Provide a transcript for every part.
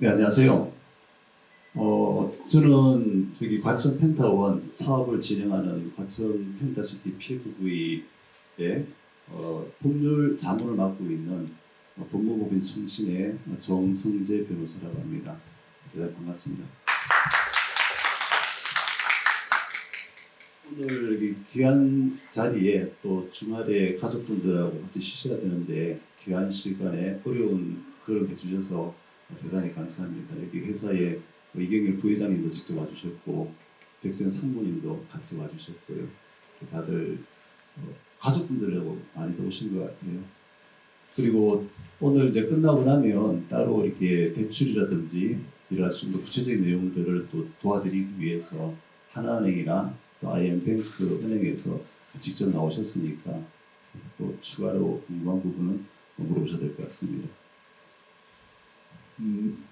네, 안녕하세요. 저는 저기 과천 펜타원 사업을 진행하는 과천 펜타시티 PFV의 법률 자문을 맡고 있는 법무법인 청신의 정성재 변호사라고 합니다. 대단히 반갑습니다. 오늘 이 귀한 자리에 또 주말에 가족분들하고 같이 쉬셔야 되는데 귀한 시간에 어려운 걸음 해주셔서 대단히 감사합니다. 여기 회사에 이경일 부회장님도 직접 와주셨고 백승현 상무님도 같이 와주셨고요. 다들 가족분들하고 많이 오신 것 같아요. 그리고 오늘 이제 끝나고 나면 따로 이렇게 대출이라든지 이런 좀 더 구체적인 내용들을 또 도와드리기 위해서 하나은행이나 또 IM뱅크 은행에서 직접 나오셨으니까 또 추가로 궁금한 부분은 물어보셔도 될 것 같습니다.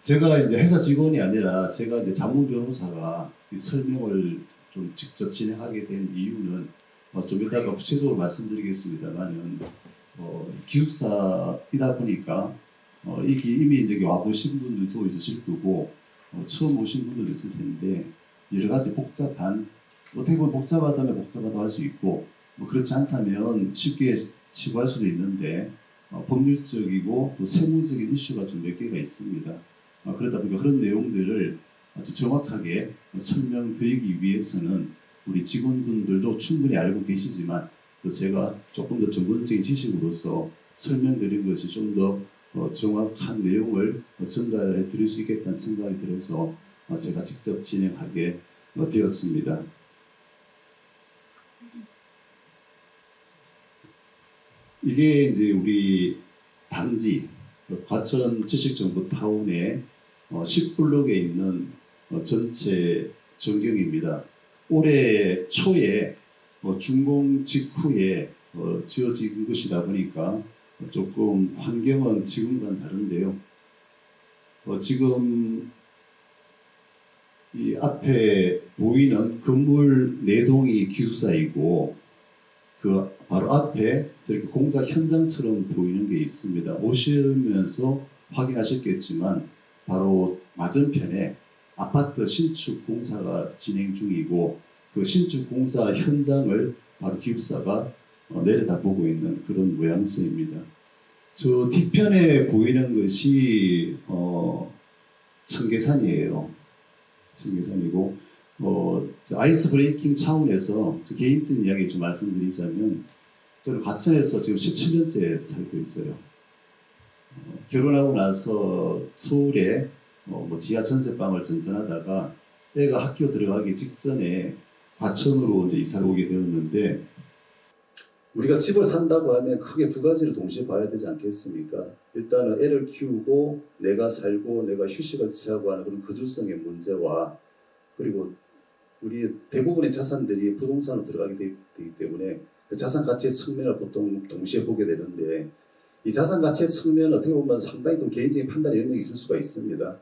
제가 이제 회사 직원이 아니라 제가 이제 자문 변호사가 이 설명을 좀 직접 진행하게 된 이유는 좀 이따가 구체적으로 말씀드리겠습니다만은 기숙사이다 보니까 이게 이미 이제 와보신 분들도 있으실 거고 처음 오신 분들도 있을 텐데 여러 가지 복잡한 어떻게 보면 복잡하다면 복잡하다고 할 수 있고 그렇지 않다면 쉽게 치부할 수도 있는데 법률적이고 또 세무적인 이슈가 좀 몇 개가 있습니다. 그러다 보니까 그런 내용들을 아주 정확하게 설명드리기 위해서는 우리 직원분들도 충분히 알고 계시지만 또 제가 조금 더 전문적인 지식으로서 설명드린 것이 좀 더 정확한 내용을 전달해 드릴 수 있겠다는 생각이 들어서 제가 직접 진행하게 되었습니다. 이게 이제 우리 단지 과천 지식정보타운의 10블록에 있는 전체 전경입니다. 올해 초에 준공 직후에 지어진 것이다 보니까 조금 환경은 지금과는 다른데요. 지금 이 앞에 보이는 건물 4동이 기숙사이고 그 바로 앞에 저렇게 공사 현장처럼 보이는 게 있습니다. 오시면서 확인하셨겠지만 바로 맞은편에 아파트 신축 공사가 진행 중이고 그 신축 공사 현장을 바로 기숙사가 내려다보고 있는 그런 모양새입니다. 저 뒤편에 보이는 것이 청계산이에요. 청계산이고 아이스 브레이킹 차원에서 개인적인 이야기 좀 말씀드리자면 저는 과천에서 지금 17년째 살고 있어요. 결혼하고 나서 서울에 지하 전세방을 전전하다가 애가 학교 들어가기 직전에 과천으로 이제 이사를 오게 되었는데 우리가 집을 산다고 하면 크게 두 가지를 동시에 봐야 되지 않겠습니까? 일단은 애를 키우고 내가 살고 내가 휴식을 취하고 하는 그런 거주성의 문제와 그리고 우리 대부분의 자산들이 부동산으로 들어가게 되기 때문에 그 자산 가치의 측면을 보통 동시에 보게 되는데 이 자산 가치의 측면은 어떻게 보면 상당히 좀 개인적인 판단의 영역이 있을 수가 있습니다.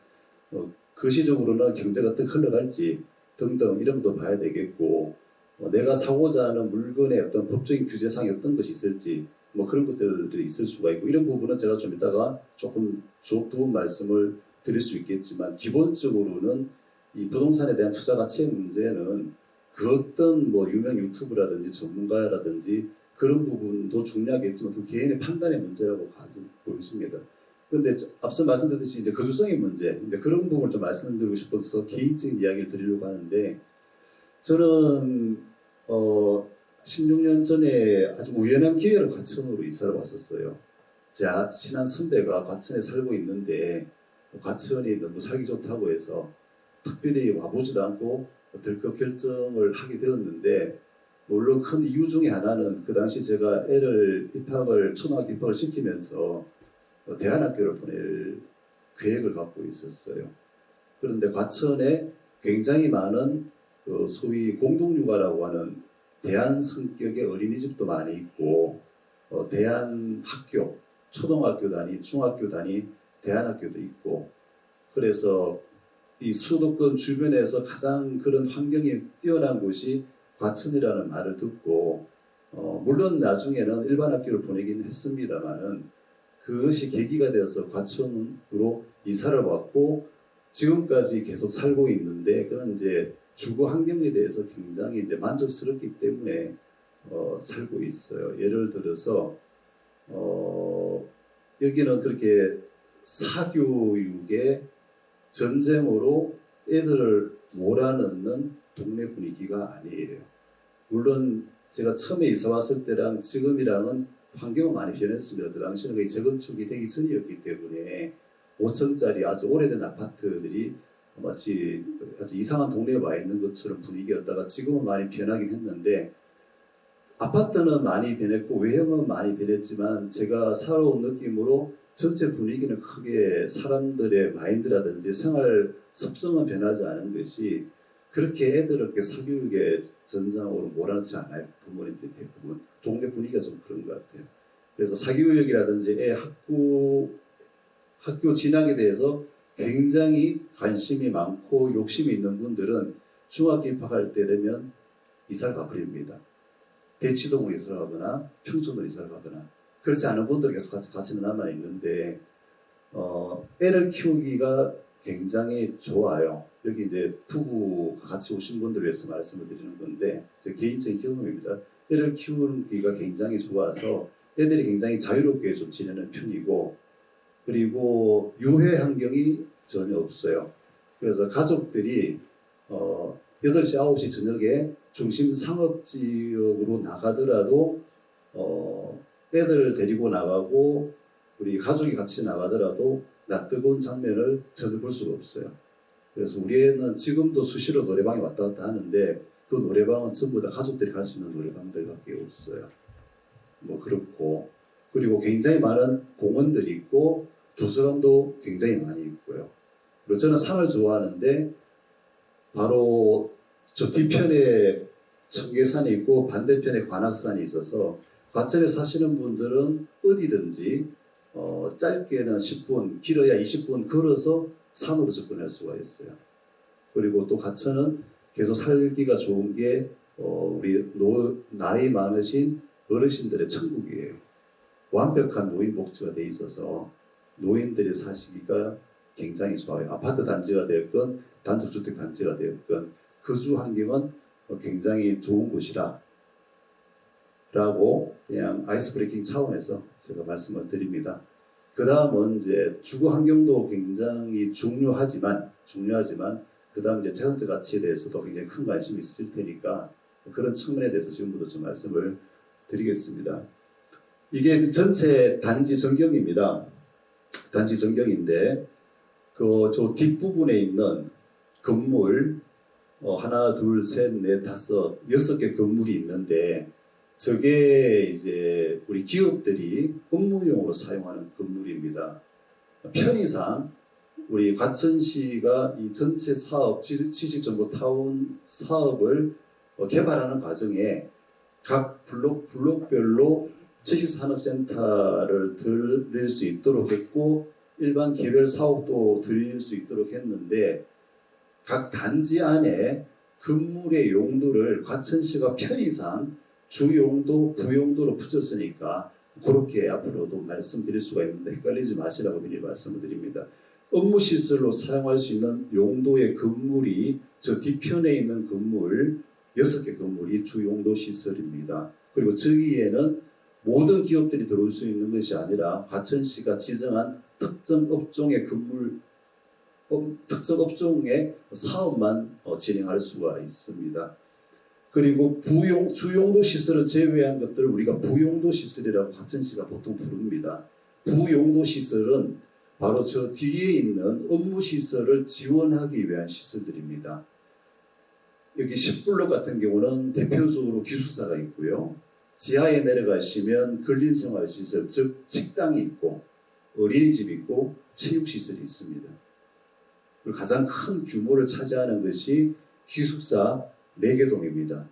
거시적으로는 경제가 어떻게 흘러갈지 등등 이런 것도 봐야 되겠고 내가 사고자 하는 물건의 어떤 법적인 규제상의 어떤 것이 있을지 그런 것들이 있을 수가 있고 이런 부분은 제가 좀 이따가 조금 두분 말씀을 드릴 수 있겠지만 기본적으로는 이 부동산에 대한 투자 가치의 문제는 그 어떤 유명 유튜브라든지 전문가라든지 그런 부분도 중요하겠지만 그 개인의 판단의 문제라고 보여집니다. 그런데 앞서 말씀드렸듯이 이제 거주성의 문제, 이제 그런 부분을 좀 말씀드리고 싶어서 개인적인 이야기를 드리려고 하는데 저는 16년 전에 아주 우연한 기회로 과천으로 이사를 왔었어요. 제 친한 선배가 과천에 살고 있는데 과천이 너무 살기 좋다고 해서 특별히 와보지도 않고 덜컥 결정을 하게 되었는데 물론 큰 이유 중에 하나는 그 당시 제가 애를 초등학교 입학을 시키면서 대안학교를 보낼 계획을 갖고 있었어요. 그런데 과천에 굉장히 많은 소위 공동육아라고 하는 대안 성격의 어린이집도 많이 있고 대안 학교, 초등학교 단위, 중학교 단위 대안학교도 있고 그래서 이 수도권 주변에서 가장 그런 환경이 뛰어난 곳이 과천이라는 말을 듣고 물론 나중에는 일반 학교를 보내긴 했습니다만은 그것이 계기가 되어서 과천으로 이사를 왔고 지금까지 계속 살고 있는데 그런 이제 주거 환경에 대해서 굉장히 이제 만족스럽기 때문에 살고 있어요. 예를 들어서 여기는 그렇게 사교육에 전쟁으로 애들을 몰아넣는 동네 분위기가 아니에요. 물론 제가 처음에 이사 왔을 때랑 지금이랑은 환경은 많이 변했습니다. 그 당시에는 거의 재건축이 되기 전이었기 때문에 5층짜리 아주 오래된 아파트들이 마치 아주 이상한 동네에 와 있는 것처럼 분위기였다가 지금은 많이 변하긴 했는데, 아파트는 많이 변했고 외형은 많이 변했지만 제가 살아온 느낌으로 전체 분위기는 크게 사람들의 마인드라든지 생활 습성은 변하지 않은 것이, 그렇게 애들을 그렇게 사교육의 전장으로 몰아넣지 않아요. 부모님들이 대부분. 동네 분위기가 좀 그런 것 같아요. 그래서 사교육이라든지 애 학교 진학에 대해서 굉장히 관심이 많고 욕심이 있는 분들은 중학교 입학할 때 되면 이사를 가버립니다. 대치동으로 이사를 가거나 평촌으로 이사를 가거나. 그렇지 않은 분들은 계속 같이 남아 있는데 애를 키우기가 굉장히 좋아요. 여기 이제 부부가 같이 오신 분들을 위해서 말씀을 드리는 건데, 제 개인적인 경험입니다. 애를 키우기가 굉장히 좋아서 애들이 굉장히 자유롭게 좀 지내는 편이고, 그리고 유해 환경이 전혀 없어요. 그래서 가족들이 8시, 9시 저녁에 중심 상업지역으로 나가더라도 애들 데리고 나가고 우리 가족이 같이 나가더라도 낯뜨거운 장면을 전혀 볼 수가 없어요. 그래서 우리 애는 지금도 수시로 노래방에 왔다 갔다 하는데 그 노래방은 전부 다 가족들이 갈 수 있는 노래방들밖에 없어요. 뭐 그렇고, 그리고 굉장히 많은 공원들이 있고 도서관도 굉장히 많이 있고요. 그리고 저는 산을 좋아하는데 바로 저 뒤편에 청계산이 있고 반대편에 관악산이 있어서 과천에 사시는 분들은 어디든지 짧게는 10분, 길어야 20분 걸어서 산으로 접근할 수가 있어요. 그리고 또 과천은 계속 살기가 좋은 게 우리 나이 많으신 어르신들의 천국이에요. 완벽한 노인 복지가 돼 있어서 노인들이 사시기가 굉장히 좋아요. 아파트 단지가 되었건 단독주택 단지가 되었건 거주 환경은 굉장히 좋은 곳이다 라고 그냥 아이스 브레이킹 차원에서 제가 말씀을 드립니다. 그 다음은 이제 주거 환경도 굉장히 중요하지만 그 다음 이제 재산적 가치에 대해서도 굉장히 큰 관심이 있을 테니까 그런 측면에 대해서 지금부터 좀 말씀을 드리겠습니다. 이게 전체 단지 전경입니다. 단지 전경인데 저 뒷부분에 있는 건물 하나, 둘, 셋, 넷, 다섯, 6개 건물이 있는데 저게 이제 우리 기업들이 업무용으로 사용하는 건물입니다. 편의상 우리 과천시가 이 전체 사업, 지식정보타운 사업을 개발하는 과정에 각 블록별로 지식산업센터를 드릴 수 있도록 했고 일반 개별 사업도 드릴 수 있도록 했는데 각 단지 안에 건물의 용도를 과천시가 편의상 주용도, 부용도로 붙였으니까 그렇게 앞으로도 말씀드릴 수가 있는데 헷갈리지 마시라고 미리 말씀을 드립니다. 업무시설로 사용할 수 있는 용도의 건물이 저 뒤편에 있는 건물 6개 건물이 주용도 시설입니다. 그리고 저기에는 모든 기업들이 들어올 수 있는 것이 아니라 과천시가 지정한 특정 업종의 특정 업종의 사업만 진행할 수가 있습니다. 그리고 주용도 시설을 제외한 것들을 우리가 부용도 시설이라고 과천시가 보통 부릅니다. 부용도 시설은 바로 저 뒤에 있는 업무 시설을 지원하기 위한 시설들입니다. 여기 10블록 같은 경우는 대표적으로 기숙사가 있고요. 지하에 내려가시면 근린생활시설, 즉 식당이 있고 어린이집이 있고 체육시설이 있습니다. 그리고 가장 큰 규모를 차지하는 것이 기숙사 4개동입니다.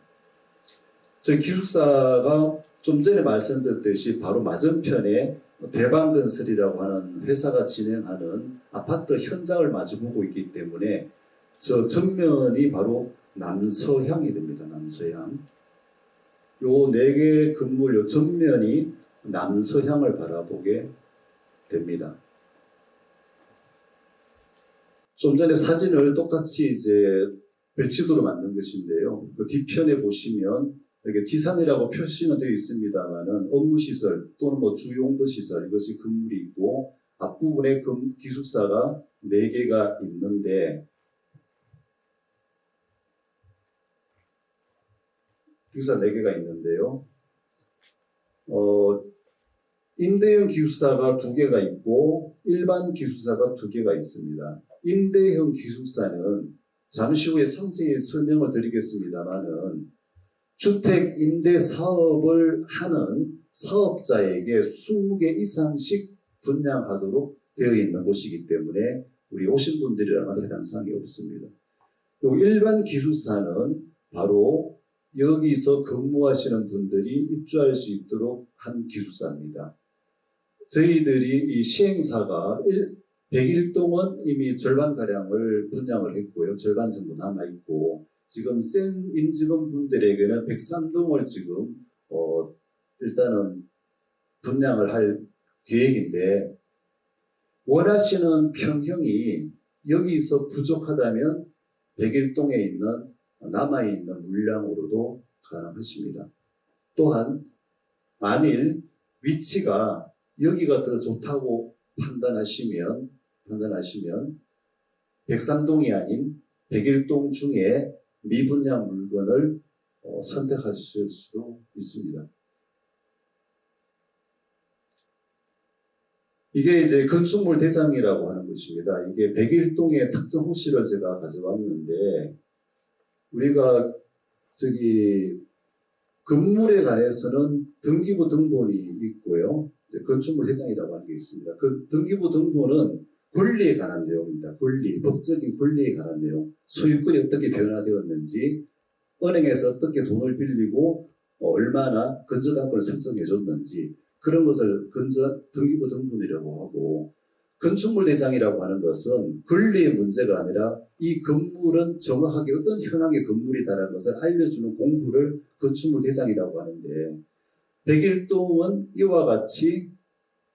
저 기숙사가 좀 전에 말씀드렸듯이 바로 맞은편에 대방건설이라고 하는 회사가 진행하는 아파트 현장을 마주보고 있기 때문에 저 정면이 바로 남서향이 됩니다. 남서향. 요 4개 건물 요 전면이 남서향을 바라보게 됩니다. 좀 전에 사진을 똑같이 이제 배치도로 만든 것인데요. 그 뒤편에 보시면 이렇게 지산이라고 표시는 되어 있습니다만은 업무시설 또는 뭐 주용도시설 이것이 건물이 있고 앞부분에 기숙사가 4개가 있는데 기숙사 4개가 있는데요. 임대형 기숙사가 2개가 있고 일반 기숙사가 2개가 있습니다. 임대형 기숙사는 잠시 후에 상세히 설명을 드리겠습니다만은 주택 임대 사업을 하는 사업자에게 20개 이상씩 분양하도록 되어 있는 곳이기 때문에 우리 오신 분들이랑은 해당 사항이 없습니다. 요 일반 기숙사는 바로 여기서 근무하시는 분들이 입주할 수 있도록 한 기숙사입니다. 저희들이 이 시행사가 101동은 이미 절반가량을 분양을 했고요. 절반 정도 남아있고 지금 센 임직원 분들에게는 103동을 지금 일단은 분양을 할 계획인데 원하시는 평형이 여기서 부족하다면 101동에 있는 남아있는 물량으로도 가능하십니다. 또한 만일 위치가 여기가 더 좋다고 판단하시면 103동이 아닌 101동 중에 미분양 물건을 선택하실 수도 있습니다. 이게 이제 건축물 대장이라고 하는 것입니다. 이게 101동의 특정 호실을 제가 가져왔는데 우리가 건물에 관해서는 등기부 등본이 있고요. 건축물 대장이라고 하는 게 있습니다. 그 등기부 등본은 권리에 관한 내용입니다. 법적인 권리에 관한 내용, 소유권이 어떻게 변화되었는지, 은행에서 어떻게 돈을 빌리고 얼마나 건저당권을 설정해줬는지 그런 것을 등기부 등본이라고 하고 건축물 대장이라고 하는 것은 권리의 문제가 아니라 이 건물은 정확하게 어떤 현황의 건물이다라는 것을 알려주는 공부를 건축물 대장이라고 하는데 101동은 이와 같이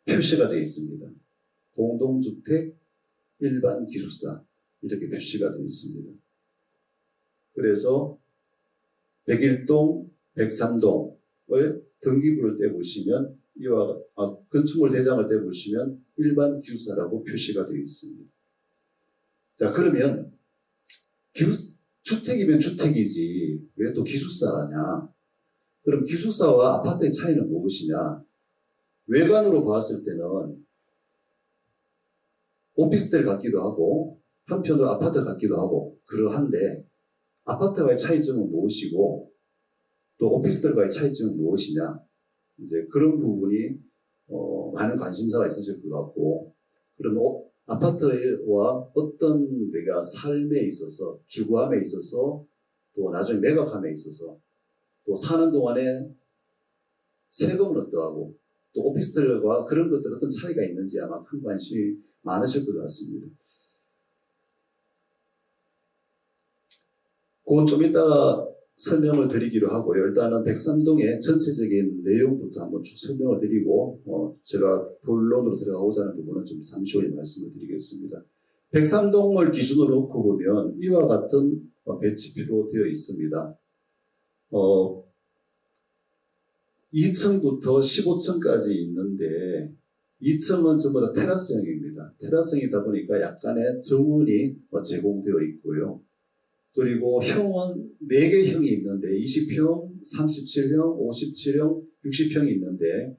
표시가 되어 있습니다. 공동주택, 일반 기숙사 이렇게 표시가 되어 있습니다. 그래서 101동, 103동을 등기부를 떼보시면 건축물 대장을 떼보시면 일반 기숙사라고 표시가 되어 있습니다. 자, 그러면 주택이면 주택이지 왜 또 기숙사냐? 그럼 기숙사와 아파트의 차이는 무엇이냐? 외관으로 봤을 때는 오피스텔 같기도 하고 한편으로 아파트 같기도 하고 그러한데 아파트와의 차이점은 무엇이고 또 오피스텔과의 차이점은 무엇이냐? 이제 그런 부분이 많은 관심사가 있으실 것 같고 그러면 아파트와 어떤 내가 삶에 있어서 주거함에 있어서 또 나중에 매각함에 있어서 또 사는 동안에 세금은 어떠하고 또 오피스텔과 그런 것들 어떤 차이가 있는지 아마 큰 관심이 많으실 것 같습니다. 그건 좀 이따가 설명을 드리기로 하고요. 일단은 103동의 전체적인 내용부터 한번 쭉 설명을 드리고 제가 본론으로 들어가고자 하는 부분은 좀 잠시 후에 말씀을 드리겠습니다. 103동을 기준으로 놓고 보면 이와 같은 배치표로 되어 있습니다. 2층부터 15층까지 있는데 2층은 전부 다 테라스형입니다. 테라스형이다 보니까 약간의 정원이 제공되어 있고요. 그리고 형은 4개 형이 있는데 20평, 37형, 57형, 60평이 있는데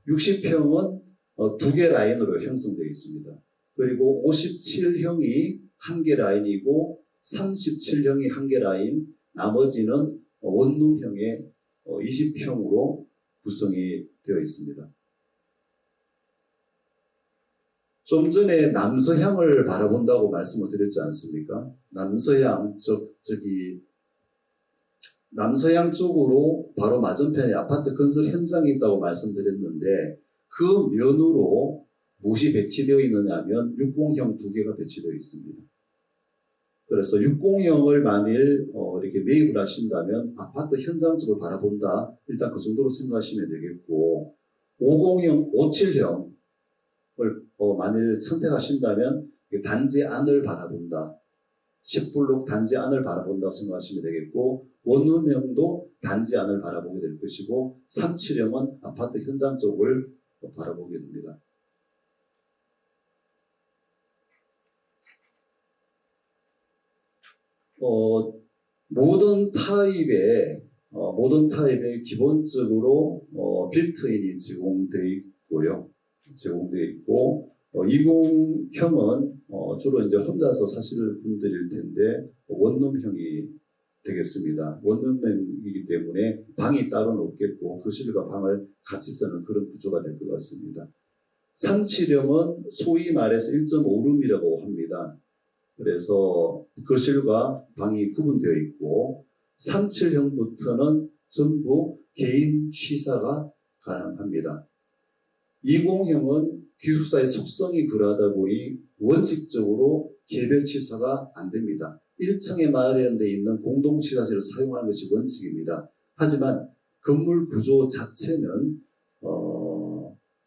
60평은 2개 라인으로 형성되어 있습니다. 그리고 57형이 1개 라인이고 37형이 1개 라인, 나머지는 원룸형의 20평으로 구성이 되어 있습니다. 좀 전에 남서향을 바라본다고 말씀을 드렸지 않습니까? 남서향, 남서향 쪽으로 바로 맞은편에 아파트 건설 현장이 있다고 말씀드렸는데 그 면으로 무엇이 배치되어 있느냐 하면 60형 2개가 배치되어 있습니다. 그래서 60형을 만일 이렇게 매입을 하신다면 아파트 현장 쪽을 바라본다. 일단 그 정도로 생각하시면 되겠고 50형, 57형을 만일 선택하신다면 단지 안을 바라본다. 10블록 단지 안을 바라본다고 생각하시면 되겠고, 원룸형도 단지 안을 바라보게 될 것이고, 37형은 아파트 현장 쪽을 바라보게 됩니다. 모든 타입에 기본적으로 빌트인이 제공되어 있고, 20형은 주로 이제 혼자서 사실 분들일 텐데 원룸형이 되겠습니다. 원룸형이기 때문에 방이 따로는 없겠고 거실과 방을 같이 쓰는 그런 구조가 될 것 같습니다. 37형은 소위 말해서 1.5룸이라고 합니다. 그래서 거실과 방이 구분되어 있고 37형부터는 전부 개인 취사가 가능합니다. 20형은 기숙사의 속성이 그러하다 보니 원칙적으로 개별 취사가 안 됩니다. 1층에 마련되어 있는 공동취사실을 사용하는 것이 원칙입니다. 하지만 건물 구조 자체는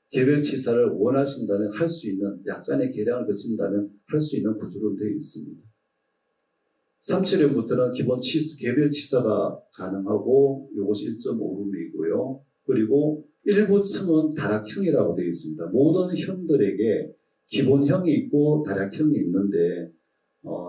개별 취사를 원하신다면 할 수 있는, 약간의 개량을 거친다면 할 수 있는 구조로 되어 있습니다. 37형부터는 기본 개별 취사가 가능하고 이것이 1.5룸이고요. 그리고 일부 층은 다락형이라고 되어 있습니다. 모든 형들에게 기본형이 있고 다락형이 있는데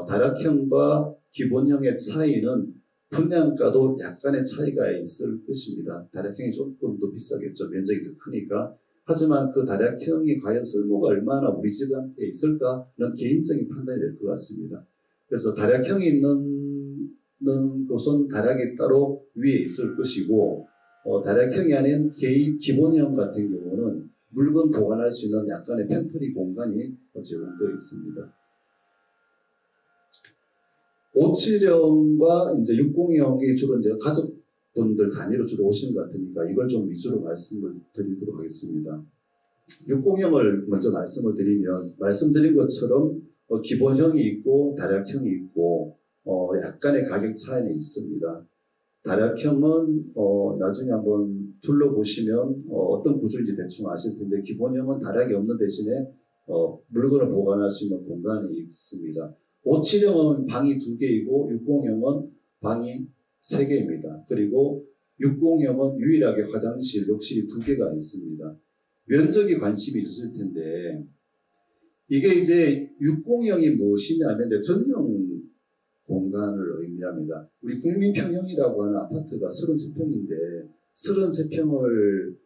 다락형과 기본형의 차이는 분양가도 약간의 차이가 있을 것입니다. 다락형이 조금 더 비싸겠죠. 면적이 더 크니까. 하지만 그 다락형이 과연 쓸모가 얼마나 우리 집한테 있을까는 개인적인 판단이 될 것 같습니다. 그래서 다락형이 있는 곳은 다락이 따로 위에 있을 것이고 다락형이 아닌 기본형 같은 경우는 물건 보관할 수 있는 약간의 팬트리 공간이 제공되어 있습니다. 57형과 이제 60형이 주로 이제 가족분들 단위로 주로 오신 것 같으니까 이걸 좀 위주로 말씀을 드리도록 하겠습니다. 60형을 먼저 말씀을 드리면 말씀드린 것처럼 기본형이 있고 다락형이 있고 약간의 가격 차이는 있습니다. 다락형은 나중에 한번 둘러보시면 어떤 구조인지 대충 아실 텐데 기본형은 다락이 없는 대신에 물건을 보관할 수 있는 공간이 있습니다. 57형은 방이 2개이고 60형은 방이 3개입니다. 그리고 60형은 유일하게 화장실, 욕실이 2개가 있습니다. 면적이 관심이 있으실 텐데 이게 이제 60형이 무엇이냐면 이제 전용 공간을 의미합니다. 우리 국민평형이라고 하는 아파트가 33평인데 33평을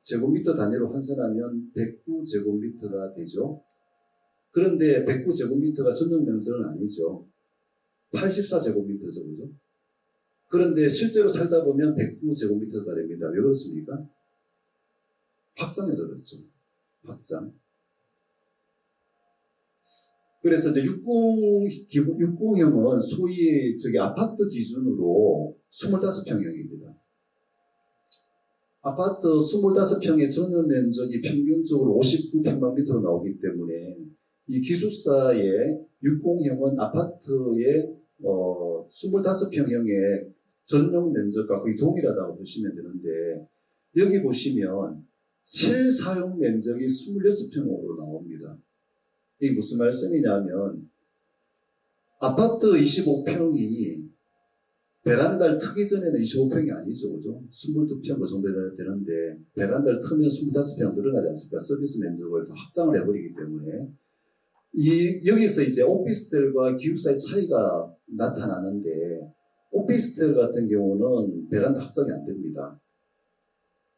제곱미터 단위로 환산하면 109제곱미터가 되죠. 그런데 109제곱미터가 전용 면적은 아니죠. 84제곱미터죠. 그죠? 그런데 실제로 살다 보면 109제곱미터가 됩니다. 왜 그렇습니까? 확장해서 그렇죠. 확장. 그래서 이제 60형은 소위 아파트 기준으로 25평형입니다. 아파트 25평의 전원 면적이 평균적으로 59평방미터로 나오기 때문에 이 기숙사의 60형은 아파트의 25평형의 전용 면적과 거의 동일하다고 보시면 되는데 여기 보시면 실사용 면적이 26평으로 나옵니다. 이게 무슨 말씀이냐면 아파트 25평이 베란다를 트기 전에는 25평이 아니죠. 그죠? 22평 그 정도 되는데 베란다를 트면 25평 늘어나지 않습니까? 서비스 면적을 확장을 해버리기 때문에 여기서 이제 오피스텔과 기숙사의 차이가 나타나는데 오피스텔 같은 경우는 베란다 확장이 안 됩니다.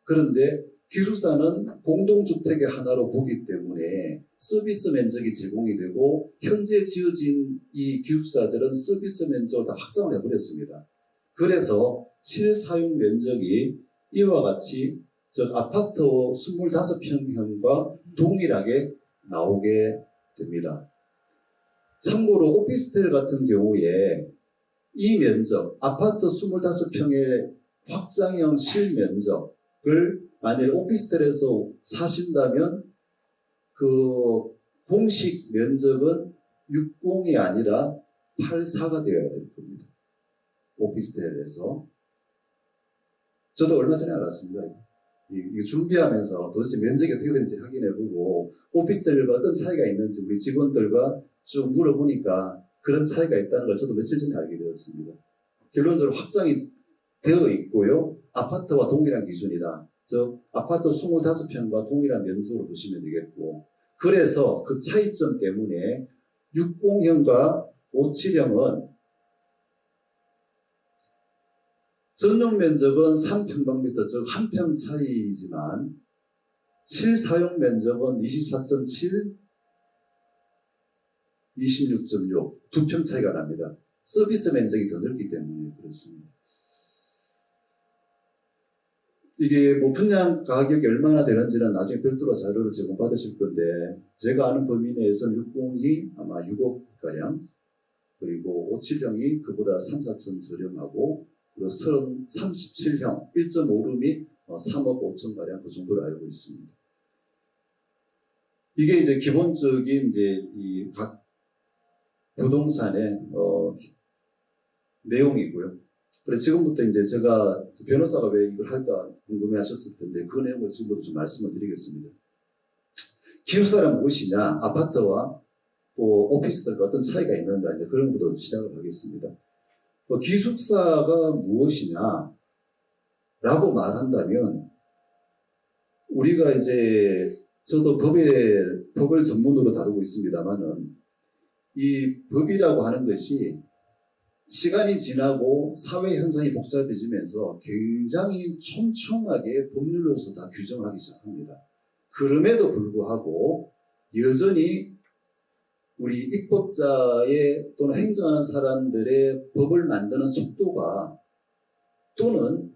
그런데 기숙사는 공동주택의 하나로 보기 때문에 서비스 면적이 제공이 되고 현재 지어진 이 기숙사들은 서비스 면적을 다 확장을 해버렸습니다. 그래서 실사용 면적이 이와 같이 즉 아파트 25평형과 동일하게 나오게 됩니다. 참고로 오피스텔 같은 경우에 이 면적, 아파트 25평의 확장형 실면적을 만일 오피스텔에서 사신다면 그 공식 면적은 60이 아니라 84가 되어야 될 겁니다. 오피스텔에서. 저도 얼마 전에 알았습니다. 이 준비하면서 도대체 면적이 어떻게 되는지 확인해보고 오피스텔과 어떤 차이가 있는지 우리 직원들과 쭉 물어보니까 그런 차이가 있다는 걸 저도 며칠 전에 알게 되었습니다. 결론적으로 확장이 되어 있고요. 아파트와 동일한 기준이다. 즉 아파트 25평과 동일한 면적으로 보시면 되겠고, 그래서 그 차이점 때문에 60형과 57형은 전용 면적은 3평방미터, 즉 한 평 차이지만 실사용 면적은 24.7, 26.6, 두 평 차이가 납니다. 서비스 면적이 더 넓기 때문에 그렇습니다. 이게 뭐 분양 가격이 얼마나 되는지는 나중에 별도로 자료를 제공받으실 건데, 제가 아는 범위 내에서는 60이 아마 6억가량, 그리고 57형이 그보다 3, 4천 저렴하고, 그리고 37형 1.5룸이 3억 5천가량 그 정도로 알고 있습니다. 이게 이제 기본적인 이제 이 각 부동산의 내용이고요. 그래 지금부터 이제 제가 변호사가 왜 이걸 할까 궁금해 하셨을 텐데, 그 내용을 지금부터 좀 말씀을 드리겠습니다. 기숙사란 무엇이냐, 아파트와 오피스텔과 어떤 차이가 있는가, 이제 그런 것부터 시작을 하겠습니다. 기숙사가 무엇이냐 라고 말한다면, 우리가 이제 저도 법을 전문으로 다루고 있습니다만은, 이 법이라고 하는 것이 시간이 지나고 사회 현상이 복잡해지면서 굉장히 촘촘하게 법률로서 다 규정을 하기 시작합니다. 그럼에도 불구하고 여전히 우리 입법자의 또는 행정하는 사람들의 법을 만드는 속도가 또는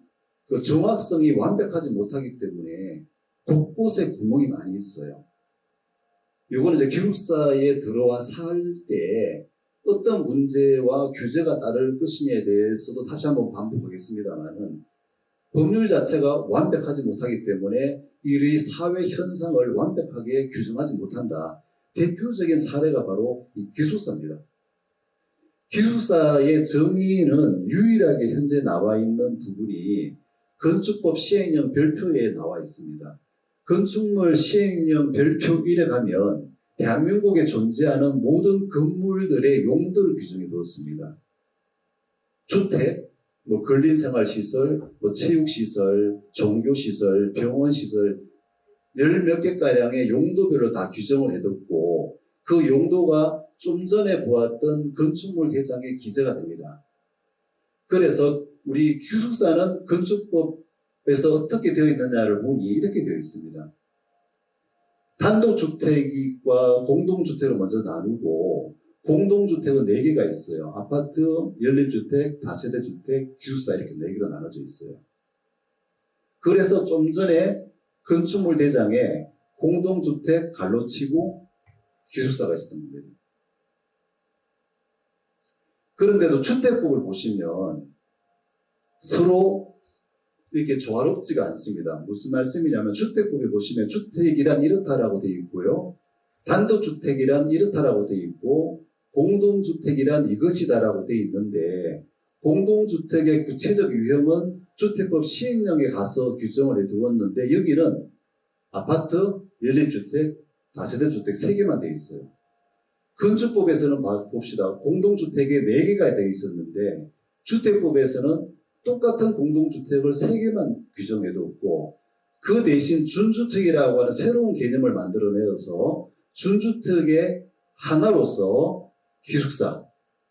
그 정확성이 완벽하지 못하기 때문에 곳곳에 구멍이 많이 있어요. 이거는 이제 기숙사에 들어와 살 때 어떤 문제와 규제가 따를 것이냐에 대해서도 다시 한번 반복하겠습니다만은, 법률 자체가 완벽하지 못하기 때문에 이 사회 현상을 완벽하게 규정하지 못한다. 대표적인 사례가 바로 이 기숙사입니다. 기숙사의 정의는 유일하게 현재 나와 있는 부분이 건축법 시행령 별표에 나와 있습니다. 건축물 시행령 별표 1에 가면 대한민국에 존재하는 모든 건물들의 용도를 규정해 두었습니다. 주택, 근린생활시설, 체육시설, 종교시설, 병원시설, 열 몇 개가량의 용도별로 다 규정을 해뒀고, 그 용도가 좀 전에 보았던 건축물 대장에 기재가 됩니다. 그래서 우리 기숙사는 건축법에서 어떻게 되어 있느냐를 보니 이렇게 되어 있습니다. 단독주택과 공동주택을 먼저 나누고, 공동주택은 4개가 있어요. 아파트, 연립주택, 다세대주택, 기숙사 이렇게 4개로 나눠져 있어요. 그래서 좀 전에 건축물 대장에 공동주택 갈로치고 기숙사가 있었던 겁니다. 그런데도 주택법을 보시면 서로 이렇게 조화롭지가 않습니다. 무슨 말씀이냐면, 주택법에 보시면 주택이란 이렇다라고 되어 있고요, 단독주택이란 이렇다라고 되어 있고, 공동주택이란 이것이다라고 되어 있는데, 공동주택의 구체적 유형은 주택법 시행령에 가서 규정을 해두었는데, 여기는 아파트, 연립주택, 다세대주택 3개만 되어 있어요. 건축법에서는 봅시다. 공동주택에 4개가 되어 있었는데, 주택법에서는 똑같은 공동주택을 3개만 규정해뒀고, 그 대신 준주택이라고 하는 새로운 개념을 만들어내어서 준주택의 하나로서 기숙사,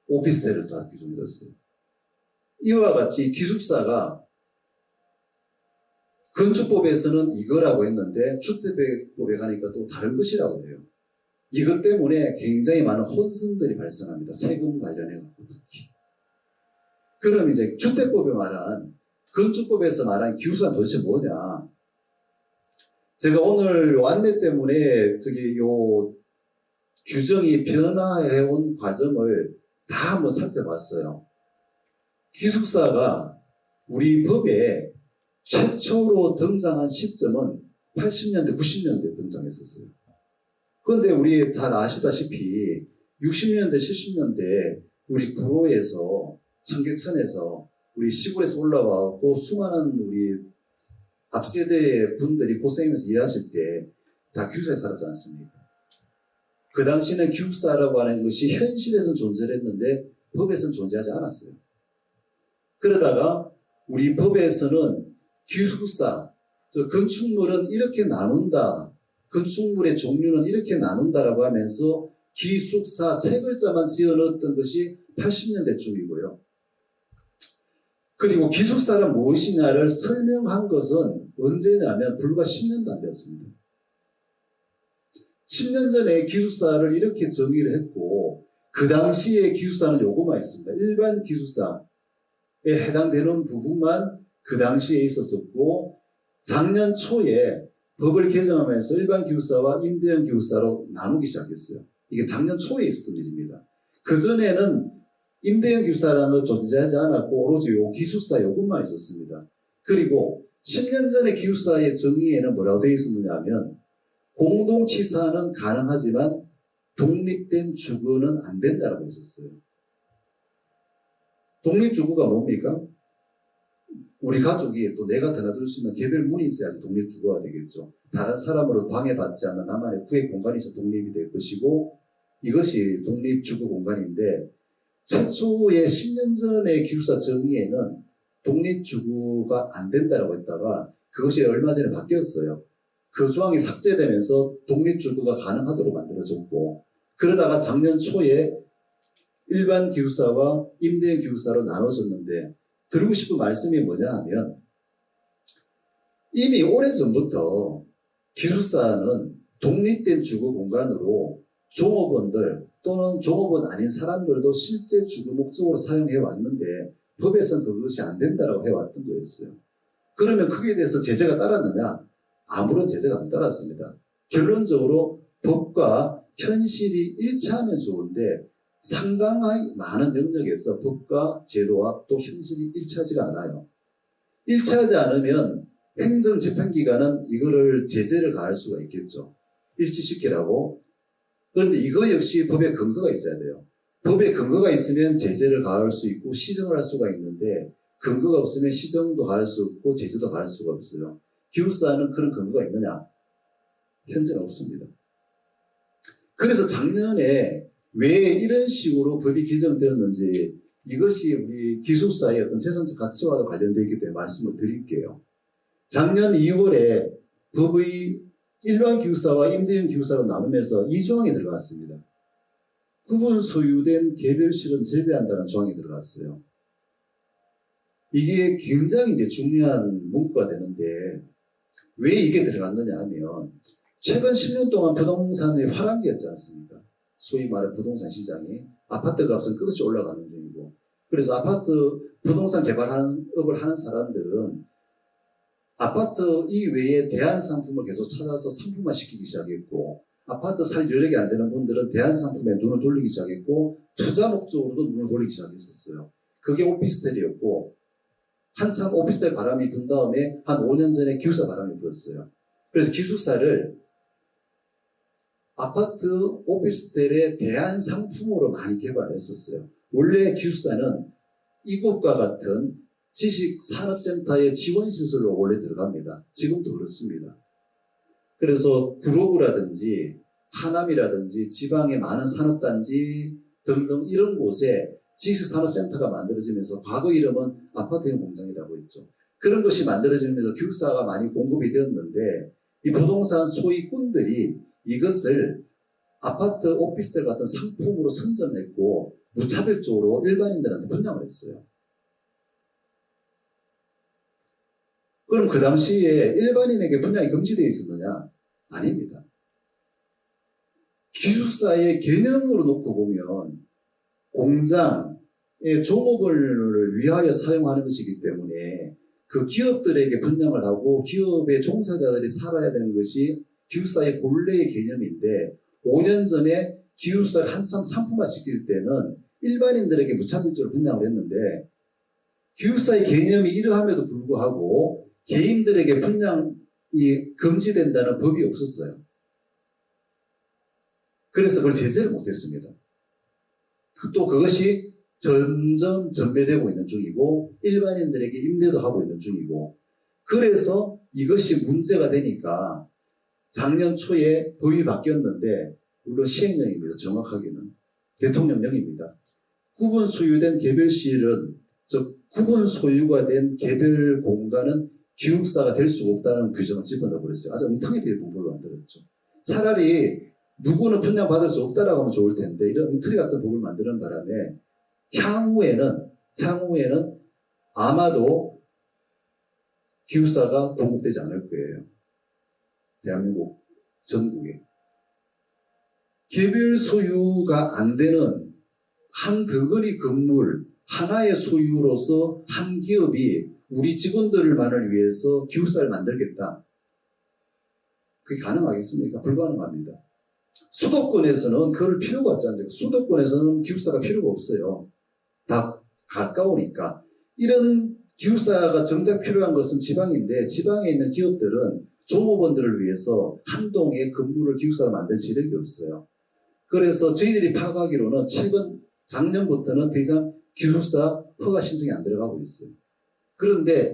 오피스텔을 다 규정해뒀어요. 이와 같이 기숙사가 건축법에서는 이거라고 했는데 주택법에 가니까 또 다른 것이라고 해요. 이것 때문에 굉장히 많은 혼선들이 발생합니다. 세금 관련해갖고 특히. 그럼 이제 주택법에 말한, 건축법에서 말한 기숙사는 도대체 뭐냐? 제가 오늘 안내 때문에 요 규정이 변화해온 과정을 다 한번 살펴봤어요. 기숙사가 우리 법에 최초로 등장한 시점은 80년대, 90년대에 등장했었어요. 그런데 우리 잘 아시다시피 60년대, 70년대 우리 구로에서, 청계천에서, 우리 시골에서 올라와고 수많은 우리 앞세대 분들이 고생하면서 일하실 때 다 기숙사에 살았지 않습니까? 그 당시에는 기숙사라고 하는 것이 현실에서는 존재했는데 법에서는 존재하지 않았어요. 그러다가 우리 법에서는 기숙사, 즉 건축물은 이렇게 나눈다, 건축물의 종류는 이렇게 나눈다라고 하면서 기숙사 세 글자만 지어넣었던 것이 80년대쯤이고요. 그리고 기숙사란 무엇이냐를 설명한 것은 언제냐면 불과 10년도 안 되었습니다. 10년 전에 기숙사를 이렇게 정의를 했고 그 당시에 기숙사는 요거만 있었습니다. 일반 기숙사에 해당되는 부분만 그 당시에 있었었고 작년 초에 법을 개정하면서 일반 기숙사와 임대형 기숙사로 나누기 시작했어요. 이게 작년 초에 있었던 일입니다. 그전에는 임대형 기숙사라는 건 존재하지 않았고 오로지 요 기숙사 요것만 있었습니다. 그리고 10년 전에 기숙사의 정의에는 뭐라고 되어 있었느냐 하면 공동치사는 가능하지만 독립된 주거는 안 된다라고 했었어요. 독립주거가 뭡니까? 우리 가족이 또 내가 드나들 수 있는 개별 문이 있어야지 독립주거가 되겠죠. 다른 사람으로 방해받지 않는 나만의 구획 공간이 있어 독립이 될 것이고 이것이 독립주거 공간인데 최초의 10년 전의 기숙사 정의에는 독립주거가 안 된다라고 했다가 그것이 얼마 전에 바뀌었어요. 그 조항이 삭제되면서 독립주거가 가능하도록 만들어졌고 그러다가 작년 초에 일반 기숙사와 임대형 기숙사로 나눠졌는데 드리고 싶은 말씀이 뭐냐 하면 이미 오래전부터 기숙사는 독립된 주거 공간으로 종업원들 또는 종업원 아닌 사람들도 실제 주거 목적으로 사용해 왔는데 법에서는 그것이 안 된다고 해왔던 거였어요. 그러면 거기에 대해서 제재가 따랐느냐? 아무런 제재가 안 따랐습니다. 결론적으로 법과 현실이 일치하면 좋은데 상당히 많은 영역에서 법과 제도와 또 현실이 일치하지가 않아요. 일치하지 않으면 행정재판기관은 이거를 제재를 가할 수가 있겠죠. 일치시키라고. 그런데 이거 역시 법에 근거가 있어야 돼요. 법에 근거가 있으면 제재를 가할 수 있고 시정을 할 수가 있는데 근거가 없으면 시정도 가할 수 없고 제재도 가할 수가 없어요. 기숙사는 그런 근거가 있느냐? 현재는 없습니다. 그래서 작년에 왜 이런 식으로 법이 개정되었는지 이것이 우리 기숙사의 어떤 재산적 가치와도 관련되어 있기 때문에 말씀을 드릴게요. 작년 2월에 법의 일반 기숙사와 임대형 기숙사로 나누면서 이 조항이 들어갔습니다. 구분 소유된 개별실은 제외한다는 조항이 들어갔어요. 이게 굉장히 이제 중요한 문구가 되는데 왜 이게 들어갔느냐 하면 최근 10년 동안 부동산의 화랑기였지 않습니까? 소위 말해 부동산 시장이 아파트 값은 끝없이 올라가는 중이고 그래서 아파트 부동산 개발하는 업을 하는 사람들은 아파트 이외에 대안 상품을 계속 찾아서 상품화 시키기 시작했고 아파트 살 여력이 안 되는 분들은 대안 상품에 눈을 돌리기 시작했고 투자 목적으로도 눈을 돌리기 시작했었어요. 그게 오피스텔이었고 한참 오피스텔 바람이 분 다음에 한 5년 전에 기숙사 바람이 불었어요. 그래서 기숙사를 아파트 오피스텔의 대안 상품으로 많이 개발했었어요. 원래 기숙사는 이곳과 같은 지식산업센터의 지원시설로 원래 들어갑니다. 지금도 그렇습니다. 그래서 구로구라든지 하남이라든지 지방의 많은 산업단지 등등 이런 곳에 지식산업센터가 만들어지면서 과거 이름은 아파트형 공장이라고 했죠. 그런 것이 만들어지면서 기숙사가 많이 공급이 되었는데 이 부동산 소유꾼들이 이것을 아파트 오피스텔 같은 상품으로 선점했고 무차별적으로 일반인들한테 분양을 했어요. 그럼 그 당시에 일반인에게 분양이 금지되어 있었느냐? 아닙니다. 기숙사의 개념으로 놓고 보면 공장의 종업원을 위하여 사용하는 것이기 때문에 그 기업들에게 분양을 하고 기업의 종사자들이 살아야 되는 것이 기숙사의 본래의 개념인데 5년 전에 기숙사를 한참 상품화 시킬 때는 일반인들에게 무차별적으로 분양을 했는데 기숙사의 개념이 이러함에도 불구하고 개인들에게 분양이 금지된다는 법이 없었어요. 그래서 그걸 제재를 못했습니다. 또 그것이 점점 전매되고 있는 중이고 일반인들에게 임대도 하고 있는 중이고 그래서 이것이 문제가 되니까 작년 초에 법이 바뀌었는데 물론 시행령입니다. 정확하게는 대통령령입니다. 구분 소유된 개별시설은 즉 구분 소유가 된 개별 공간은 기숙사가 될 수가 없다는 규정을 집어넣어 버렸어요. 아주 엉터리를 법으로 만들었죠. 차라리 누구는 분양받을 수 없다라고 하면 좋을 텐데 이런 엉터리 같은 법을 만드는 바람에 향후에는 아마도 기숙사가 공급되지 않을 거예요. 대한민국 전국에. 개별 소유가 안 되는 한 덩어리 건물 하나의 소유로서 한 기업이 우리 직원들만을 위해서 기숙사를 만들겠다. 그게 가능하겠습니까? 불가능합니다. 수도권에서는 그럴 필요가 없지 않습니까? 수도권에서는 기숙사가 필요가 없어요. 다 가까우니까. 이런 기숙사가 정작 필요한 것은 지방인데 지방에 있는 기업들은 종업원들을 위해서 한 동의 건물을 기숙사로 만들 지력이 없어요. 그래서 저희들이 파악하기로는 작년부터는 더 이상 기숙사 허가 신청이 안 들어가고 있어요. 그런데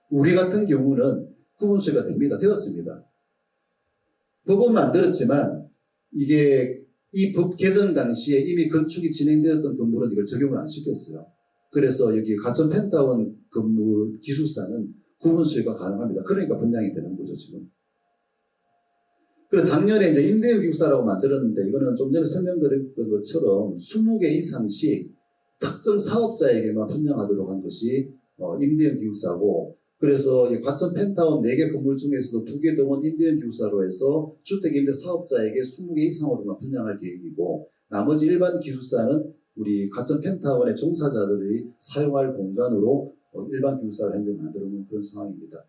우리 같은 경우는 구분수요가 됩니다. 되었습니다. 법은 만들었지만 이게 이 법 개정 당시에 이미 건축이 진행되었던 건물은 이걸 적용을 안 시켰어요. 그래서 여기 가천 펜타운 건물 기숙사는 구분수요가 가능합니다. 그러니까 분양이 되는 거죠, 지금. 그래서 작년에 이제 임대형 기숙사라고 만들었는데 이거는 좀 전에 설명드렸던 것처럼 20개 이상씩 특정 사업자에게만 분양하도록 한 것이 임대형 기숙사고 그래서 과천 펜타운 4개 건물 중에서도 2개 동은 임대형 기숙사로 해서 주택임대 사업자에게 20개 이상으로만 분양할 계획이고 나머지 일반 기숙사는 우리 과천 펜타운의 종사자들이 사용할 공간으로 일반 기숙사를 현재 만들어 놓은 그런 상황입니다.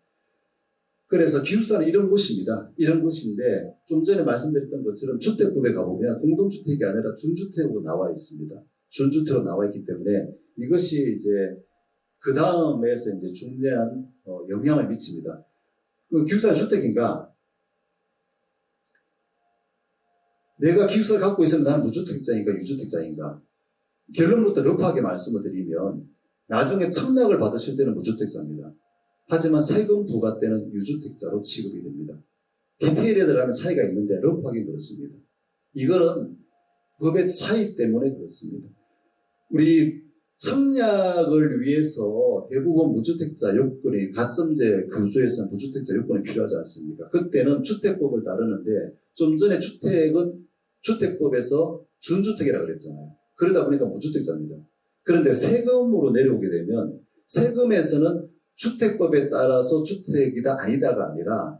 그래서 기숙사는 이런 곳입니다. 이런 곳인데 좀 전에 말씀드렸던 것처럼 주택법에 가보면 공동주택이 아니라 준주택으로 나와 있습니다. 준주택으로 나와 있기 때문에 이것이 이제 그 다음에서 이제 중대한 영향을 미칩니다. 그 기숙사가 주택인가? 내가 기숙사를 갖고 있으면 나는 무주택자인가 유주택자인가? 결론부터 러프하게 말씀을 드리면 나중에 청약을 받으실 때는 무주택자입니다. 하지만 세금 부과 때는 유주택자로 취급이 됩니다. 디테일에 들어가면 차이가 있는데 러프하게 그렇습니다. 이거는 법의 차이 때문에 그렇습니다. 우리 청약을 위해서 대부분 무주택자 요건이 가점제 구조에서는 무주택자 요건이 필요하지 않습니까? 그때는 주택법을 다루는데 좀 전에 주택은 주택법에서 준주택이라고 그랬잖아요. 그러다 보니까 무주택자입니다. 그런데 세금으로 내려오게 되면 세금에서는 주택법에 따라서 주택이다 아니다가 아니라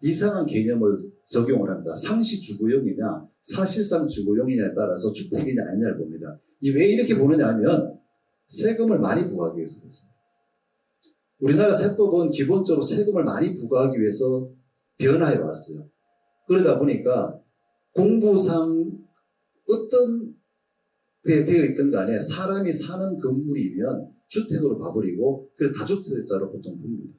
이상한 개념을 적용을 합니다. 상시 주거용이냐 사실상 주거용이냐에 따라서 주택이냐 아니냐를 봅니다. 왜 이렇게 보느냐 하면 세금을 많이 부과하기 위해서 그렇습니다. 우리나라 세법은 기본적으로 세금을 많이 부과하기 위해서 변화해 왔어요. 그러다 보니까 공부상 어떤 데 되어 있든 간에 사람이 사는 건물이면 주택으로 봐버리고 그래서 다주택자로 보통 봅니다.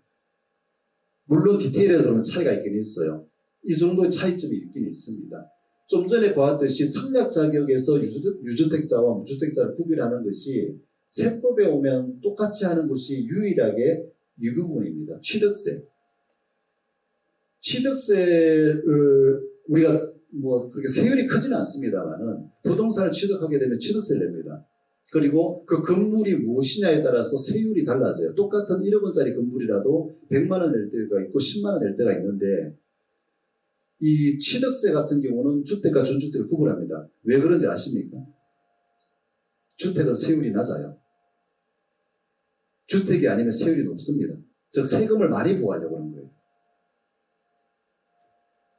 물론 디테일에 들어오면 차이가 있긴 있어요. 이 정도의 차이점이 있긴 있습니다. 좀 전에 보았듯이 청약 자격에서 유주택자와 무주택자를 구별하는 것이 세법에 오면 똑같이 하는 것이 유일하게 이 부분입니다. 취득세. 취득세를 우리가 그렇게 세율이 크지는 않습니다만은 부동산을 취득하게 되면 취득세를 냅니다. 그리고 그 건물이 무엇이냐에 따라서 세율이 달라져요. 똑같은 1억 원짜리 건물이라도 100만 원 낼 때가 있고 10만 원 낼 때가 있는데 이 취득세 같은 경우는 주택과 준주택을 구분합니다. 왜 그런지 아십니까? 주택은 세율이 낮아요. 주택이 아니면 세율이 높습니다. 즉 세금을 많이 부과하려고 하는 거예요.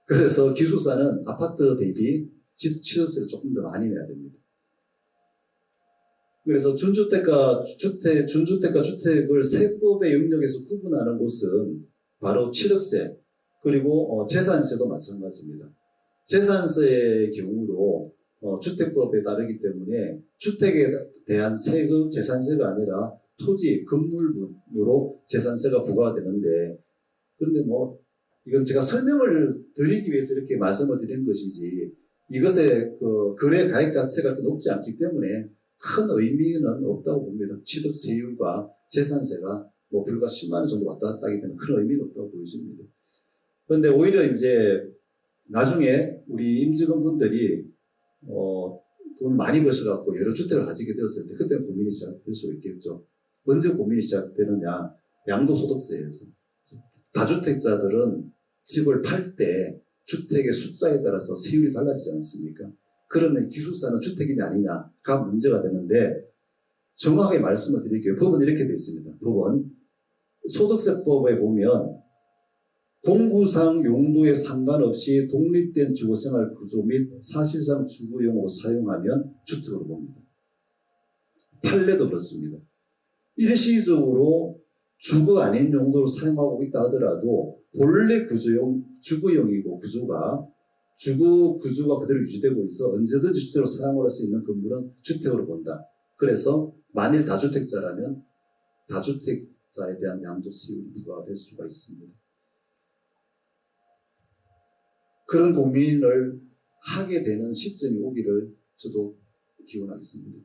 그래서 기숙사는 아파트 대비 취득세를 조금 더 많이 내야 됩니다. 그래서 준주택과 주택을 세법의 영역에서 구분하는 곳은 바로 취득세 그리고 재산세도 마찬가지입니다. 재산세의 경우도 주택법에 따르기 때문에 주택에 대한 세금, 재산세가 아니라 토지, 건물분으로 재산세가 부과되는데 그런데 이건 제가 설명을 드리기 위해서 이렇게 말씀을 드린 것이지 이것의 거래 가액 자체가 높지 않기 때문에 큰 의미는 없다고 봅니다. 취득세율과 재산세가 불과 10만 원 정도 왔다 갔다 하기 때문에 큰 의미는 없다고 보여집니다. 그런데 오히려 이제 나중에 우리 임직원 분들이 돈 많이 버셔갖고 여러 주택을 가지게 되었을 때 그때는 고민이 시작될 수 있겠죠. 언제 고민이 시작되느냐? 양도소득세에서. 다주택자들은 집을 팔 때 주택의 숫자에 따라서 세율이 달라지지 않습니까? 그러면 기숙사는 주택이냐 아니냐가 문제가 되는데 정확하게 말씀을 드릴게요. 법은 이렇게 되어 있습니다. 법은 소득세법에 보면 공구상 용도에 상관없이 독립된 주거생활 구조 및 사실상 주거용으로 사용하면 주택으로 봅니다. 판례도 그렇습니다. 일시적으로 주거 아닌 용도로 사용하고 있다 하더라도 본래 구조용, 주거용이고 구조가 그대로 유지되고 있어 언제든지 주택으로 사용을 할 수 있는 건물은 주택으로 본다. 그래서 만일 다주택자라면 다주택자에 대한 양도세율이 부과가 될 수가 있습니다. 그런 고민을 하게 되는 시점이 오기를 저도 기원하겠습니다.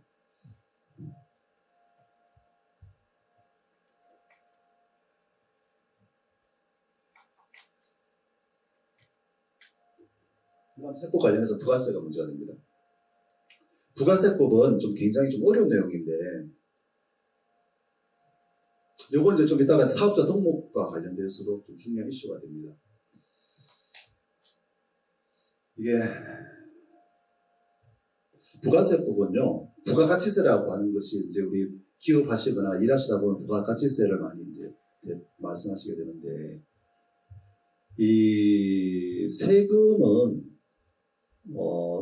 그다음 세법 관련해서 부가세가 문제가 됩니다. 부가세법은 굉장히 어려운 내용인데 요건 이제 좀 이따가 사업자 등록과 관련돼서도 좀 중요한 이슈가 됩니다. 이게 부가세법은요, 부가가치세라고 하는 것이 이제 우리 기업하시거나 일하시다 보면 부가가치세를 많이 이제 말씀하시게 되는데, 이 세금은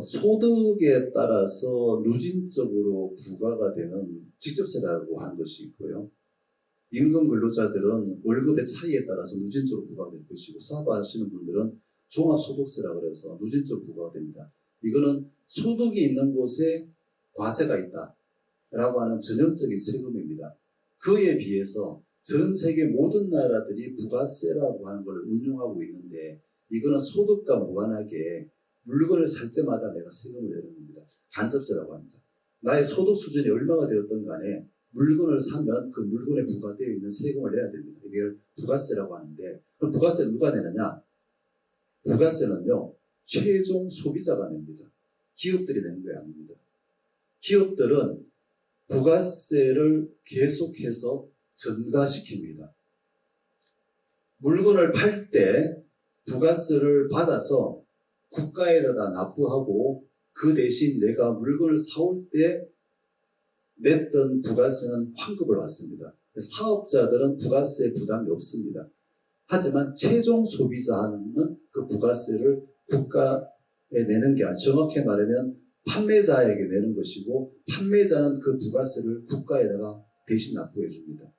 소득에 따라서 누진적으로 부과가 되는 직접세라고 하는 것이 있고요. 임금 근로자들은 월급의 차이에 따라서 누진적으로 부과가 될 것이고, 사업하시는 분들은 종합소득세라고 해서 누진적으로 부과가 됩니다. 이거는 소득이 있는 곳에 과세가 있다라고 하는 전형적인 세금입니다. 그에 비해서 전 세계 모든 나라들이 부가세라고 하는 걸 운용하고 있는데, 이거는 소득과 무관하게 물건을 살 때마다 내가 세금을 내는 겁니다. 간접세라고 합니다. 나의 소득 수준이 얼마가 되었든 간에 물건을 사면 그 물건에 부과되어 있는 세금을 내야 됩니다. 이걸 부가세라고 하는데, 그럼 부가세를 누가 내느냐? 부가세는요, 최종 소비자가 냅니다. 기업들이 내는 게 아닙니다. 기업들은 부가세를 계속해서 증가시킵니다. 물건을 팔 때 부가세를 받아서 국가에다가 납부하고 그 대신 내가 물건을 사올 때 냈던 부가세는 환급을 받습니다. 사업자들은 부가세 부담이 없습니다. 하지만 최종 소비자는 그 부가세를 국가에 내는 게 아니라 정확히 말하면 판매자에게 내는 것이고, 판매자는 그 부가세를 국가에다가 대신 납부해 줍니다.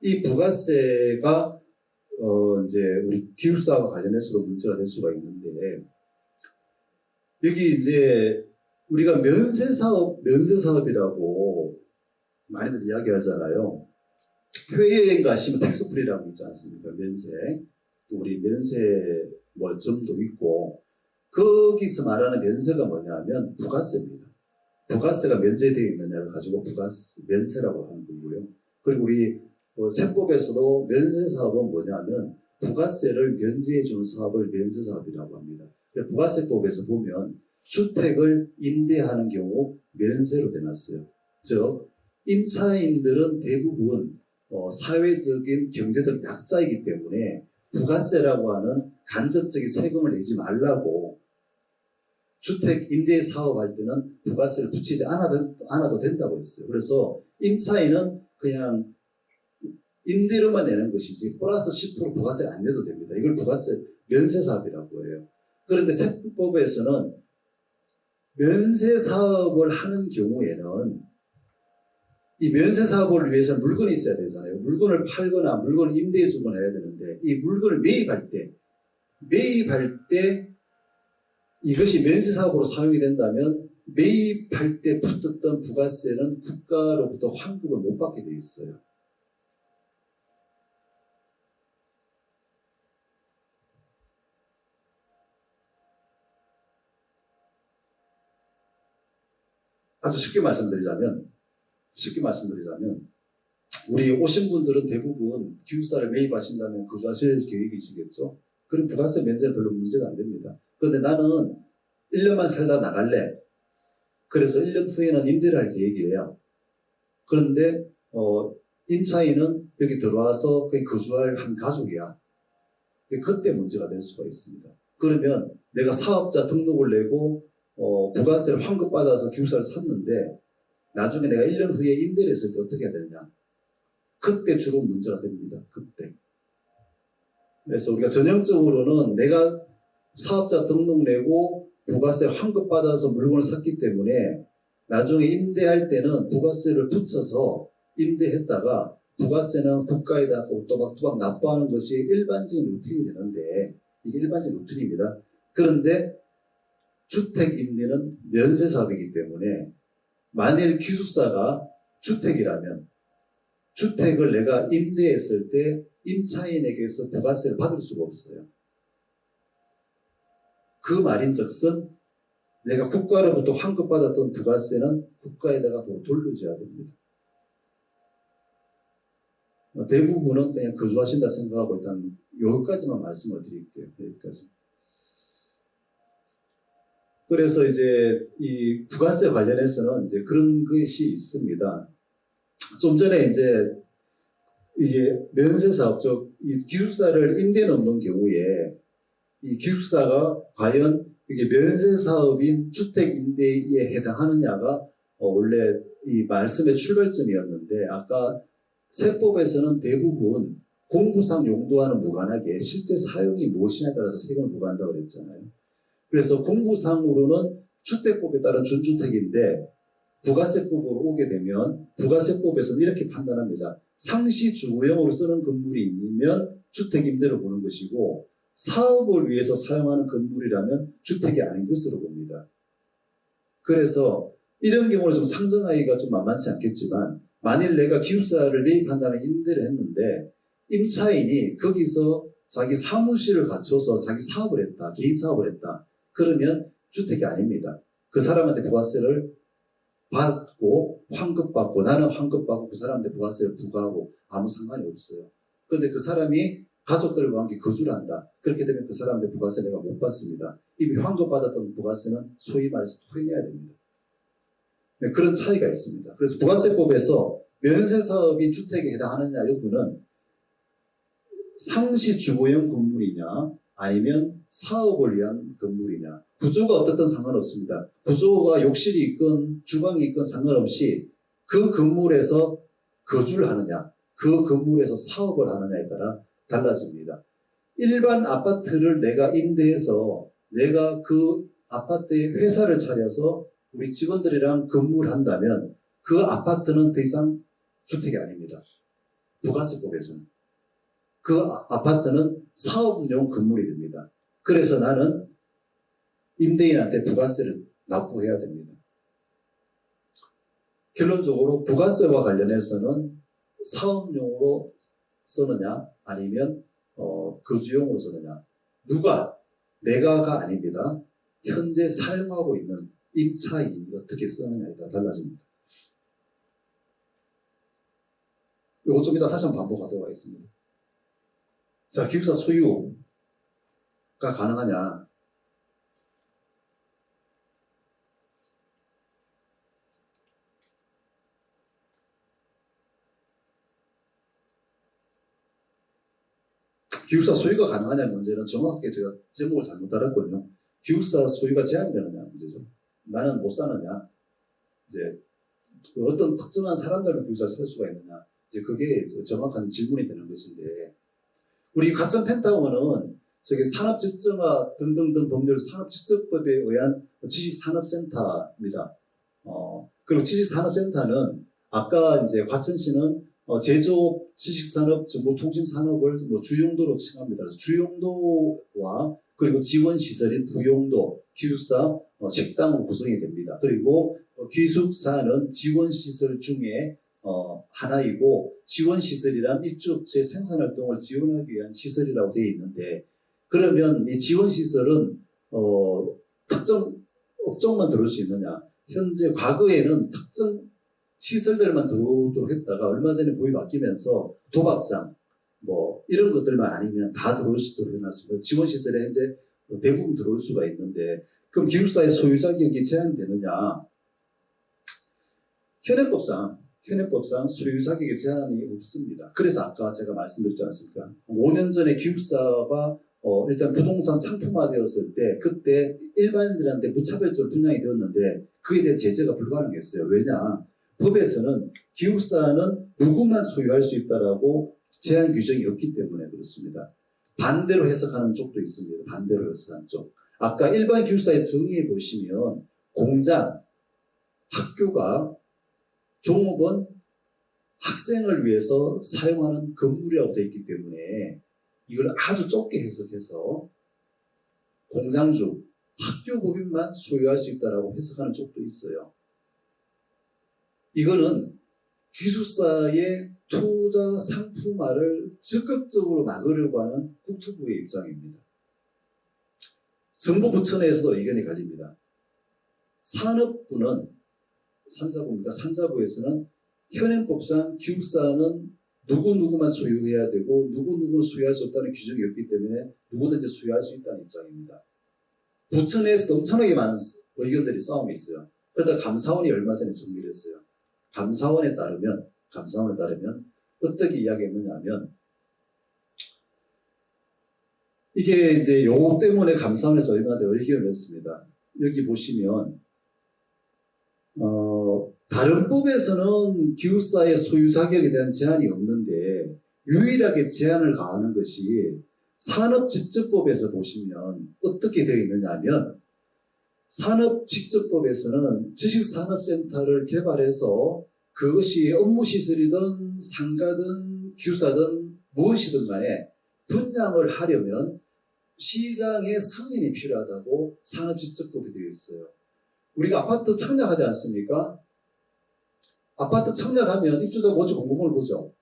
이 부가세가 이제 우리 기숙사와 관련해서도 문제가 될 수가 있는데, 여기 이제 우리가 면세사업이라고 많이들 이야기하잖아요. 해외여행 가시면 텍스프리라고 있지 않습니까? 면세. 또 우리 면세 점도 있고, 거기서 말하는 면세가 뭐냐면 부가세입니다. 부가세가 면제되어 있느냐를 가지고 면세라고 하는 거고요. 그리고 우리 세법에서도 면세사업은 뭐냐면 부가세를 면제해 주는 사업을 면세사업이라고 합니다. 부가세법에서 보면 주택을 임대하는 경우 면세로 해놨어요. 즉 임차인들은 대부분 사회적인 경제적 약자이기 때문에 부가세라고 하는 간접적인 세금을 내지 말라고, 주택 임대 사업할 때는 부가세를 붙이지 않아도 된다고 했어요. 그래서 임차인은 그냥 임대료만 내는 것이지 플러스 10% 부가세를 안 내도 됩니다. 이걸 부가세 면세 사업이라고 해요. 그런데 세법에서는 면세 사업을 하는 경우에는 이 면세 사업을 위해서는 물건이 있어야 되잖아요. 물건을 팔거나 물건을 임대해 주거나 해야 되는데, 이 물건을 매입할 때 이것이 면세 사업으로 사용이 된다면 매입할 때 붙었던 부가세는 국가로부터 환급을 못 받게 되어 있어요. 아주 쉽게 말씀드리자면 우리 오신 분들은 대부분 기숙사를 매입하신다면 거주하실 계획이시겠죠? 그럼 부가세 면제는 별로 문제가 안 됩니다. 그런데 나는 1년만 살다 나갈래. 그래서 1년 후에는 임대를 할 계획이래요. 그런데 임차인은 여기 들어와서 거기 거주할 한 가족이야. 그때 문제가 될 수가 있습니다. 그러면 내가 사업자 등록을 내고 부가세를 환급받아서 기숙사를 샀는데 나중에 내가 1년 후에 임대를 했을 때 어떻게 해야 되느냐. 그때 주로 문제가 됩니다. 그때. 그래서 우리가 전형적으로는 내가 사업자 등록 내고 부가세 환급받아서 물건을 샀기 때문에 나중에 임대할 때는 부가세를 붙여서 임대했다가 부가세는 국가에다 또박또박 납부하는 것이 일반적인 루틴이 되는데 이게 일반적인 루틴입니다. 그런데 주택 임대는 면세 사업이기 때문에 만일 기숙사가 주택이라면 주택을 내가 임대했을 때 임차인에게서 부가세를 받을 수가 없어요. 그 말인즉슨 내가 국가로부터 환급받았던 부가세는 국가에다가 돌려줘야 됩니다. 대부분은 그냥 거주하신다 생각하고 일단 여기까지만 말씀을 드릴게요. 여기까지. 그래서 이제 이 부가세 관련해서는 이제 그런 것이 있습니다. 좀 전에 이게 면세 사업, 즉 이 기숙사를 임대 놓는 경우에 이 기숙사가 과연 이게 면세 사업인 주택 임대에 해당하느냐가 원래 이 말씀의 출발점이었는데 아까 세법에서는 대부분 공부상 용도와는 무관하게 실제 사용이 무엇이냐에 따라서 세금을 부과한다고 그랬잖아요. 그래서 공부상으로는 주택법에 따른 준주택인데 부가세법으로 오게 되면 부가세법에서는 이렇게 판단합니다. 상시 주거용으로 쓰는 건물이면 주택 임대로 보는 것이고 사업을 위해서 사용하는 건물이라면 주택이 아닌 것으로 봅니다. 그래서 이런 경우는 좀 상정하기가 좀 만만치 않겠지만 만일 내가 기숙사를 매입한 다음에 임대를 했는데 임차인이 거기서 자기 사무실을 갖춰서 자기 사업을 했다. 개인 사업을 했다. 그러면 주택이 아닙니다. 그 사람한테 부가세를 받고 환급받고 나는 환급받고 그 사람한테 부가세를 부과하고 아무 상관이 없어요. 그런데 그 사람이 가족들과 함께 거주를 한다. 그렇게 되면 그 사람한테 부가세 내가 못 받습니다. 이미 환급받았던 부가세는 소위 말해서 토해내야 됩니다. 네, 그런 차이가 있습니다. 그래서 부가세법에서 면세사업이 주택에 해당하느냐 여부는 상시 주거용 건물이냐 아니면 사업을 위한 건물이냐 구조가 어떻든 상관없습니다. 구조가 욕실이 있건 주방이 있건 상관없이 그 건물에서 거주를 하느냐 그 건물에서 사업을 하느냐에 따라 달라집니다. 일반 아파트를 내가 임대해서 내가 그 아파트에 회사를 차려서 우리 직원들이랑 근무를 한다면 그 아파트는 더 이상 주택이 아닙니다. 부가세법에서는. 그 아파트는 사업용 건물이 됩니다. 그래서 나는 임대인한테 부가세를 납부해야 됩니다. 결론적으로 부가세와 관련해서는 사업용으로 쓰느냐 아니면 거주용으로 쓰느냐 누가 내가가 아닙니다. 현재 사용하고 있는 임차인이 어떻게 쓰느냐에 따라 달라집니다. 이거 좀 이따 다시 한번 반복하도록 하겠습니다. 자, 기숙사 소유가 가능하냐? 기숙사 소유가 가능하냐 문제는 정확하게 제가 제목을 잘못 달았거든요. 기숙사 소유가 제한되느냐 문제죠. 나는 못 사느냐. 이제 어떤 특정한 사람들은 기숙사를 살 수가 있느냐. 이제 그게 정확한 질문이 되는 것인데 우리 가천 펜타곤은 저기 산업집정화 등등등 법률 산업집정법에 의한 지식산업센터입니다. 그리고 지식산업센터는 아까 이제 과천시는 제조업, 지식산업, 정보통신산업을 주용도로 칭합니다. 그래서 주용도와 그리고 지원시설인 부용도, 기숙사, 식당으로 구성이 됩니다. 그리고 기숙사는 지원시설 중에 하나이고 지원시설이란 입주업체 생산활동을 지원하기 위한 시설이라고 되어 있는데 그러면 이 지원시설은 특정 업종만 들어올 수 있느냐? 현재 과거에는 특정 시설들만 들어오도록 했다가 얼마 전에 법이 바뀌면서 도박장, 뭐 이런 것들만 아니면 다 들어올 수도 해놨습니다. 지원시설에 현재 대부분 들어올 수가 있는데 그럼 기숙사의 소유 자격이 제한되느냐? 현행법상 소유 자격에 제한이 없습니다. 그래서 아까 제가 말씀드렸지 않습니까? 5년 전에 기숙사가 일단 부동산 상품화되었을 때 그때 일반인들한테 무차별적으로 분양이 되었는데 그에 대한 제재가 불가능했어요. 왜냐? 법에서는 기숙사는 누구만 소유할 수 있다라고 제한 규정이 없기 때문에 그렇습니다. 반대로 해석하는 쪽도 있습니다. 반대로 해석하는 쪽. 아까 일반 기숙사의 정의에 보시면 공장, 학교가 종업원, 학생을 위해서 사용하는 건물이라고 되어 있기 때문에 이걸 아주 좁게 해석해서 공장주, 학교 법인만 소유할 수 있다라고 해석하는 쪽도 있어요. 이거는 기숙사의 투자 상품화를 적극적으로 막으려고 하는 국토부의 입장입니다. 정부 부처 내에서도 의견이 갈립니다. 산업부는 산자부에서는 현행법상 기숙사는 누구누구만 소유해야 되고 누구누구는 소유할 수 없다는 규정이 없기 때문에 누구든지 소유할 수 있다는 입장입니다. 부처 내에서도 엄청나게 많은 의견들이 싸움이 있어요. 그러다 감사원이 얼마 전에 정리를 했어요. 감사원에 따르면 어떻게 이야기했느냐 하면 이게 이제 요거 때문에 감사원에서 얼마 전에 의견을 냈습니다. 여기 보시면 다른 법에서는 기숙사의 소유 자격에 대한 제한이 없는데 유일하게 제한을 가하는 것이 산업직접법에서 보시면 어떻게 되어 있느냐 하면 산업직접법에서는 지식산업센터를 개발해서 그것이 업무시설이든 상가든 기숙사든 무엇이든 간에 분양을 하려면 시장의 승인이 필요하다고 산업직접법이 되어 있어요. 우리가 아파트 청약하지 않습니까? 아파트 청약하면 입주자 모집 공고문을 보죠.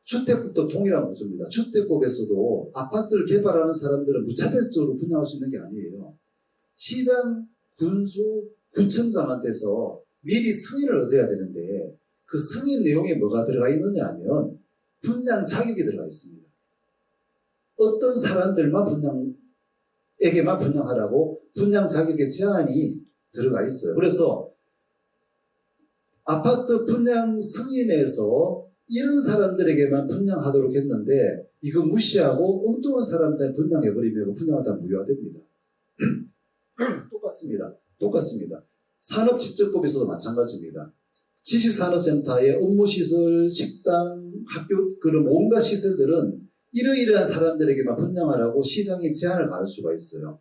주택법도 동일한 구조입니다. 주택법에서도 아파트를 개발하는 사람들은 무차별적으로 분양할 수 있는 게 아니에요. 시장, 군수, 구청장한테서 미리 승인을 얻어야 되는데 그 승인 내용에 뭐가 들어가 있느냐 하면 분양 자격이 들어가 있습니다. 어떤 사람들만 분양에게만 분양하라고 분양 자격의 제한이 들어가 있어요. 그래서 아파트 분양 승인에서 이런 사람들에게만 분양하도록 했는데 이거 무시하고 엉뚱한 사람한테 분양해버리면 분양하다 무효화됩니다. 똑같습니다. 산업직접법에서도 마찬가지입니다. 지식산업센터의 업무시설, 식당, 학교 그런 온갖 시설들은 이러이러한 사람들에게만 분양하라고 시장에 제한을 가할 수가 있어요.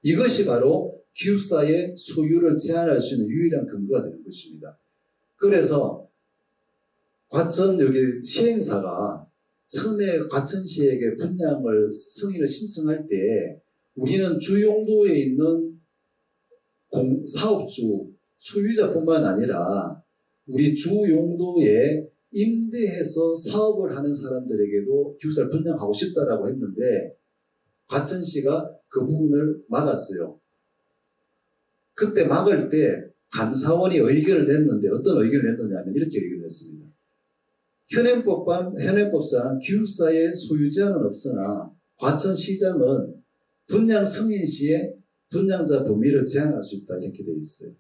이것이 바로 기숙사의 소유를 제한할 수 있는 유일한 근거가 되는 것입니다. 그래서 과천 여기 시행사가 처음에 과천시에게 분양을 승인을 신청할 때 우리는 주용도에 있는 사업주 소유자뿐만 아니라 우리 주용도에 임대해서 사업을 하는 사람들에게도 기숙사를 분양하고 싶다라고 했는데 과천시가 그 부분을 막았어요. 그때 막을 때 감사원이 의견을 냈는데 어떤 의견을 냈느냐면 이렇게 의견을 냈습니다. 현행법상 기숙사의 소유 제한은 없으나 과천시장은 분양 승인 시에 분양자 범위를 제한할 수 있다 이렇게 되어 있어요.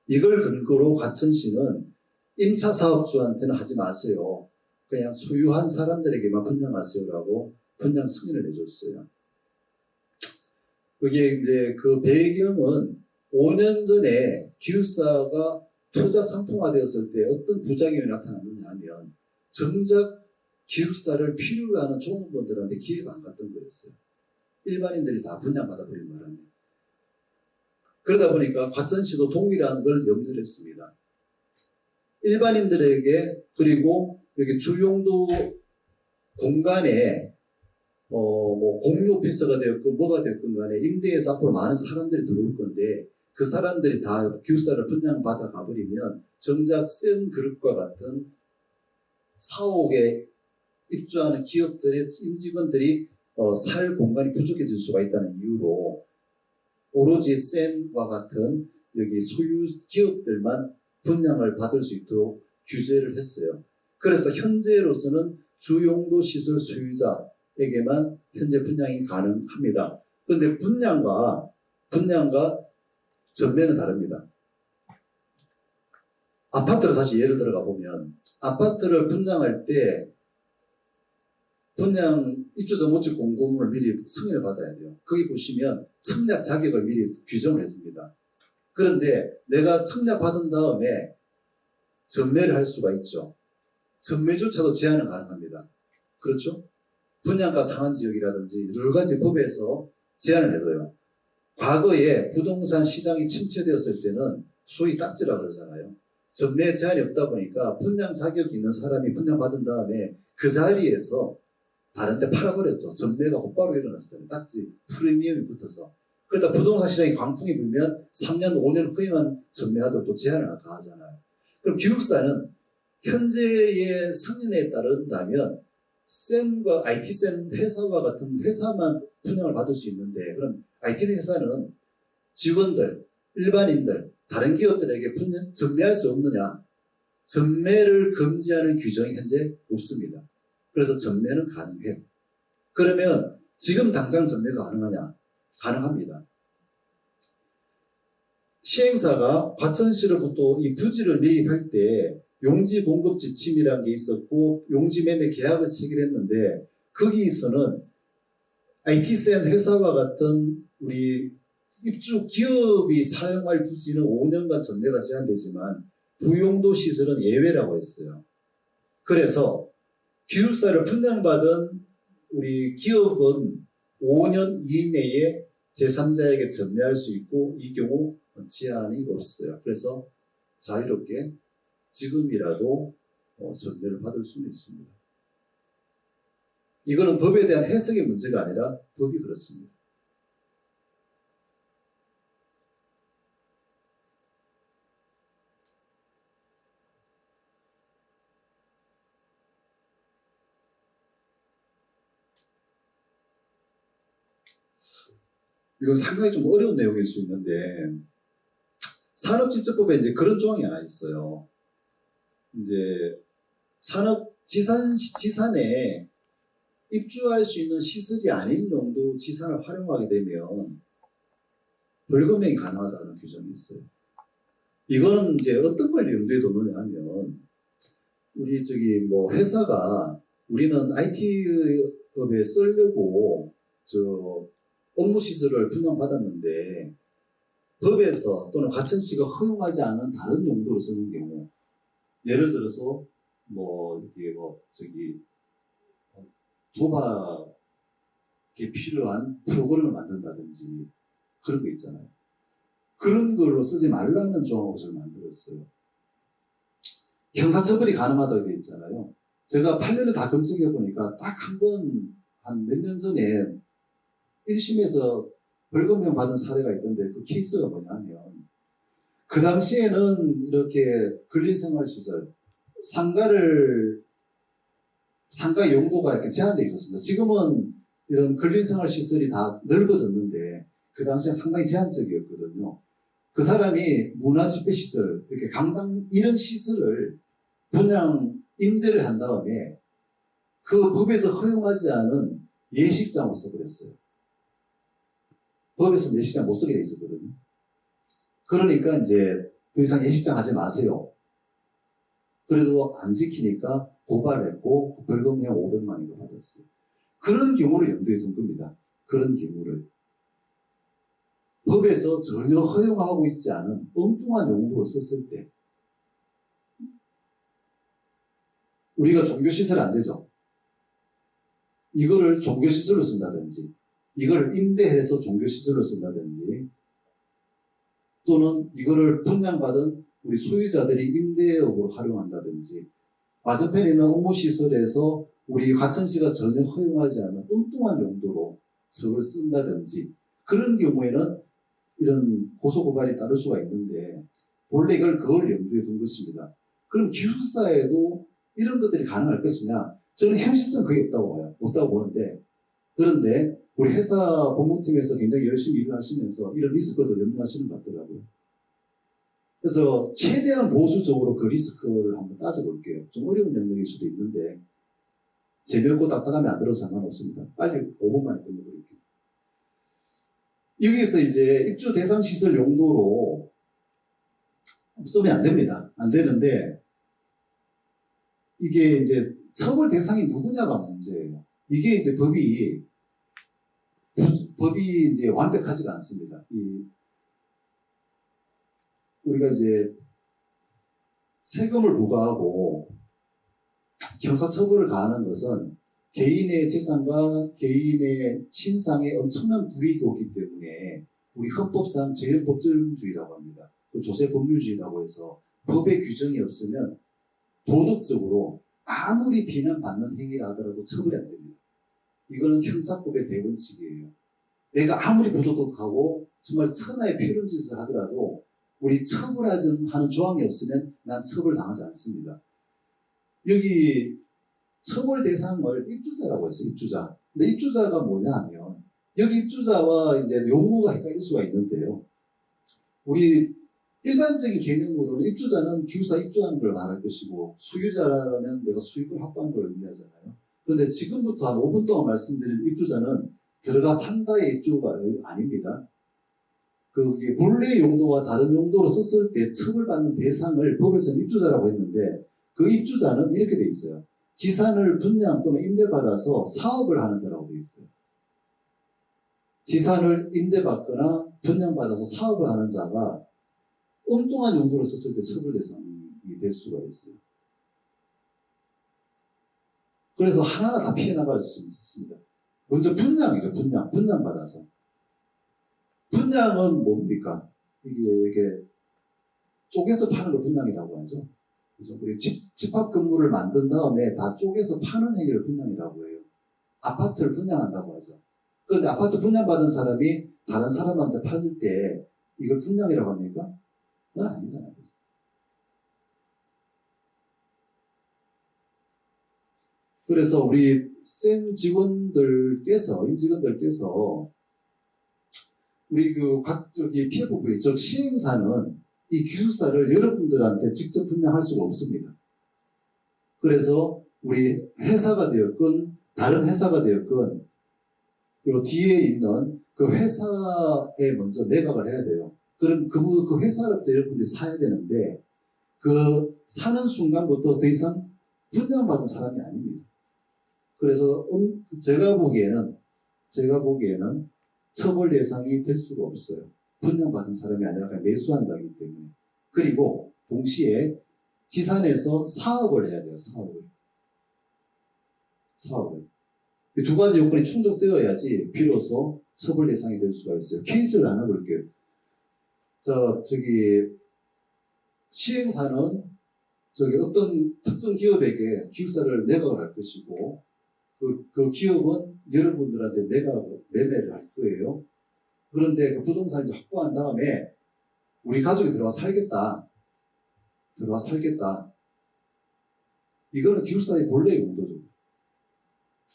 이걸 근거로 과천시는 임차 사업주한테는 하지 마세요. 그냥 소유한 사람들에게만 분양하세요라고 분양 승인을 해줬어요. 그게 이제 그 배경은 5년 전에 기숙사가 투자 상품화되었을 때 어떤 부작용이 나타났느냐 하면 정작 기숙사를 필요로 하는 종업원들한테 기회가 안 갔던 거였어요. 일반인들이 다 분양받아버린 바람에. 그러다 보니까 과천시도 동일한 걸 염두를 했습니다. 일반인들에게 그리고 여기 주용도 공간에 뭐 공유 오피스가 되었건 뭐가 되었건 간에 임대해서 앞으로 많은 사람들이 들어올 건데 그 사람들이 다 기숙사를 분양받아 가버리면 정작 센 그룹과 같은 사옥에 입주하는 기업들의 임직원들이 살 공간이 부족해질 수가 있다는 이유로 오로지 센과 같은 여기 소유 기업들만 분양을 받을 수 있도록 규제를 했어요. 그래서 현재로서는 주용도 시설 소유자에게만 현재 분양이 가능합니다. 그런데 분양과 전매는 다릅니다. 아파트를 다시 예를 들어가 보면 아파트를 분양할 때 분양 입주자 모집 공고문을 미리 승인을 받아야 돼요. 거기 보시면 청약 자격을 미리 규정을 해둡니다. 그런데 내가 청약 받은 다음에 전매를 할 수가 있죠. 전매조차도 제한은 가능합니다. 그렇죠? 분양가 상한 지역이라든지 여러 가지 법에서 제한을 해둬요. 과거에 부동산 시장이 침체되었을 때는 소위 딱지라 그러잖아요. 전매 제한이 없다 보니까 분양 자격이 있는 사람이 분양받은 다음에 그 자리에서 다른 데 팔아버렸죠. 전매가 곧바로 일어났어요. 딱지, 프리미엄이 붙어서. 그러다 부동산 시장이 광풍이 불면 3년, 5년 후에만 전매하도록 또 제한을 가하잖아요. 그럼 기숙사는 현재의 승인에 따른다면 센과 IT센 회사와 같은 회사만 분양을 받을 수 있는데, 그럼 IT 회사는 직원들, 일반인들, 다른 기업들에게 전매할 수 없느냐? 전매를 금지하는 규정이 현재 없습니다. 그래서 전매는 가능해요. 그러면 지금 당장 전매가 가능하냐? 가능합니다. 시행사가 과천시로부터 이 부지를 매입할 때 용지 공급 지침이라는 게 있었고 용지 매매 계약을 체결했는데 거기서는 IT센 회사와 같은 우리 입주 기업이 사용할 부지는 5년간 전매가 제한되지만 부용도 시설은 예외라고 했어요. 그래서 기숙사를 분양받은 우리 기업은 5년 이내에 제3자에게 전매할 수 있고 이 경우 제한이 없어요. 그래서 자유롭게 지금이라도 전매를 받을 수는 있습니다. 이거는 법에 대한 해석의 문제가 아니라 법이 그렇습니다. 이건 상당히 좀 어려운 내용일 수 있는데 산업지적법에 이제 그런 조항이 하나 있어요. 이제 지산에 입주할 수 있는 시설이 아닌 용도 지산을 활용하게 되면 벌금형이 가능하다는 규정이 있어요. 이거는 이제 어떤 걸 염두에 두느냐 하면 우리 회사가 우리는 IT업에 쓰려고 업무 시설을 분양받았는데 법에서 또는 과천시가 허용하지 않은 다른 용도로 쓰는 경우, 예를 들어서 도박에 필요한 프로그램을 만든다든지 그런 거 있잖아요. 그런 걸로 쓰지 말라는 조항으로 저를 만들었어요. 형사처벌이 가능하다고 되어 있잖아요. 제가 8년을 다 검증해 보니까 딱 한 번, 한 몇 년 전에 1심에서 벌금형 받은 사례가 있던데 그 케이스가 뭐냐면 그 당시에는 이렇게 근린생활시설 상가 용도가 이렇게 제한되어 있었습니다. 지금은 이런 근린생활시설이 다 넓어졌는데 그 당시에 상당히 제한적이었거든요. 그 사람이 문화집회시설, 이렇게 강당 이런 시설을 분양 임대를 한 다음에 그 법에서 허용하지 않은 예식장을 써버렸어요. 법에서는 예식장 못 쓰게 돼 있었거든요. 그러니까 이제 더 이상 예식장 하지 마세요. 그래도 안 지키니까 고발했고 벌금형 500만 원을 받았어요. 그런 경우를 염두에 둔 겁니다. 그런 경우를. 법에서 전혀 허용하고 있지 않은 엉뚱한 용도로 썼을 때 우리가 종교시설 안 되죠. 이거를 종교시설로 쓴다든지 이걸 임대해서 종교시설로 쓴다든지 또는 이거를 분양받은 우리 소유자들이 임대업으로 활용한다든지 맞은편에 있는 업무시설에서 우리 과천시가 전혀 허용하지 않은 엉뚱한 용도로 저걸 쓴다든지 그런 경우에는 이런 고소고발이 따를 수가 있는데 본래 그걸 염두에 둔 것입니다. 그럼 기숙사에도 이런 것들이 가능할 것이냐? 저는 현실성 거의 없다고 봐요. 없다고 보는데 그런데 우리 회사 법무팀에서 굉장히 열심히 일을 하시면서 이런 리스크도 염두하시는 것 같더라고요. 그래서 최대한 보수적으로 그 리스크를 한번 따져볼게요. 좀 어려운 영역일 수도 있는데 재미없고 딱딱하면 안 들어도 상관없습니다. 빨리 5분만에 끝내버릴게요. 여기서 이제 입주 대상 시설 용도로 쓰면 안 됩니다. 안 되는데 이게 이제 처벌 대상이 누구냐가 문제예요. 이게 이제 법이 이제 완벽하지가 않습니다. 우리가 이제 세금을 부과하고 형사처벌을 가하는 것은 개인의 재산과 개인의 신상에 엄청난 불이익이 오기 때문에 우리 헌법상 제헌법정주의라고 합니다. 조세법률주의라고 해서 법의 규정이 없으면 도덕적으로 아무리 비난받는 행위라 하더라도 처벌이 안 됩니다. 이거는 형사법의 대원칙이에요. 내가 아무리 부도덕하고 정말 천하의 필연짓을 하더라도 우리 처벌하는 조항이 없으면 난 처벌당하지 않습니다. 여기 처벌 대상을 입주자라고 했어요. 입주자. 근데 입주자가 뭐냐 하면 여기 입주자와 이제 용어가 헷갈릴 수가 있는데요. 우리 일반적인 개념으로는 입주자는 기숙사 입주하는 걸 말할 것이고 수유자라면 내가 수익을 확보하는 걸 의미하잖아요. 그런데 지금부터 한 5분 동안 말씀드린 입주자는 들어가 산다의 입주가 아닙니다. 그게 본래 용도와 다른 용도로 썼을 때 처벌받는 대상을 법에서는 입주자라고 했는데 그 입주자는 이렇게 돼 있어요. 지산을 분양 또는 임대받아서 사업을 하는 자라고 돼 있어요. 지산을 임대받거나 분양받아서 사업을 하는 자가 엉뚱한 용도로 썼을 때 처벌 대상이 될 수가 있어요. 그래서 하나하나 다 피해 나갈 수 있습니다. 먼저 분양이죠. 분양받아서. 분양은 뭡니까? 이게 쪼개서 파는 걸 분양이라고 하죠. 그래서 우리 집합 건물을 만든 다음에 다 쪼개서 파는 행위를 분양이라고 해요. 아파트를 분양한다고 하죠. 그런데 아파트 분양받은 사람이 다른 사람한테 팔 때 이걸 분양이라고 합니까? 그건 아니잖아요. 그래서 우리 임직원들께서 우리 저기 피해보고에 즉 시행사는 이 기숙사를 여러분들한테 직접 분양할 수가 없습니다. 그래서 우리 회사가 되었건 다른 회사가 되었건 요 뒤에 있는 그 회사에 먼저 매각을 해야 돼요. 그럼 그 회사로부터 여러분들이 사야 되는데 그 사는 순간부터 더 이상 분양받은 사람이 아닙니다. 그래서 제가 보기에는 처벌 대상이 될 수가 없어요. 분양받은 사람이 아니라 그냥 매수한 자이기 때문에. 그리고 동시에 지산에서 사업을 해야 돼요. 사업을. 이 두 가지 요건이 충족되어야지 비로소 처벌 대상이 될 수가 있어요. 케이스를 나눠볼게요. 시행사는 어떤 특정 기업에게 기숙사를 매각을 할 것이고 그 기업은 여러분들한테 매매를 할 거예요. 그런데 그 부동산을 이제 확보한 다음에 우리 가족이 들어와 살겠다. 이거는 기숙사의 본래의 용도죠.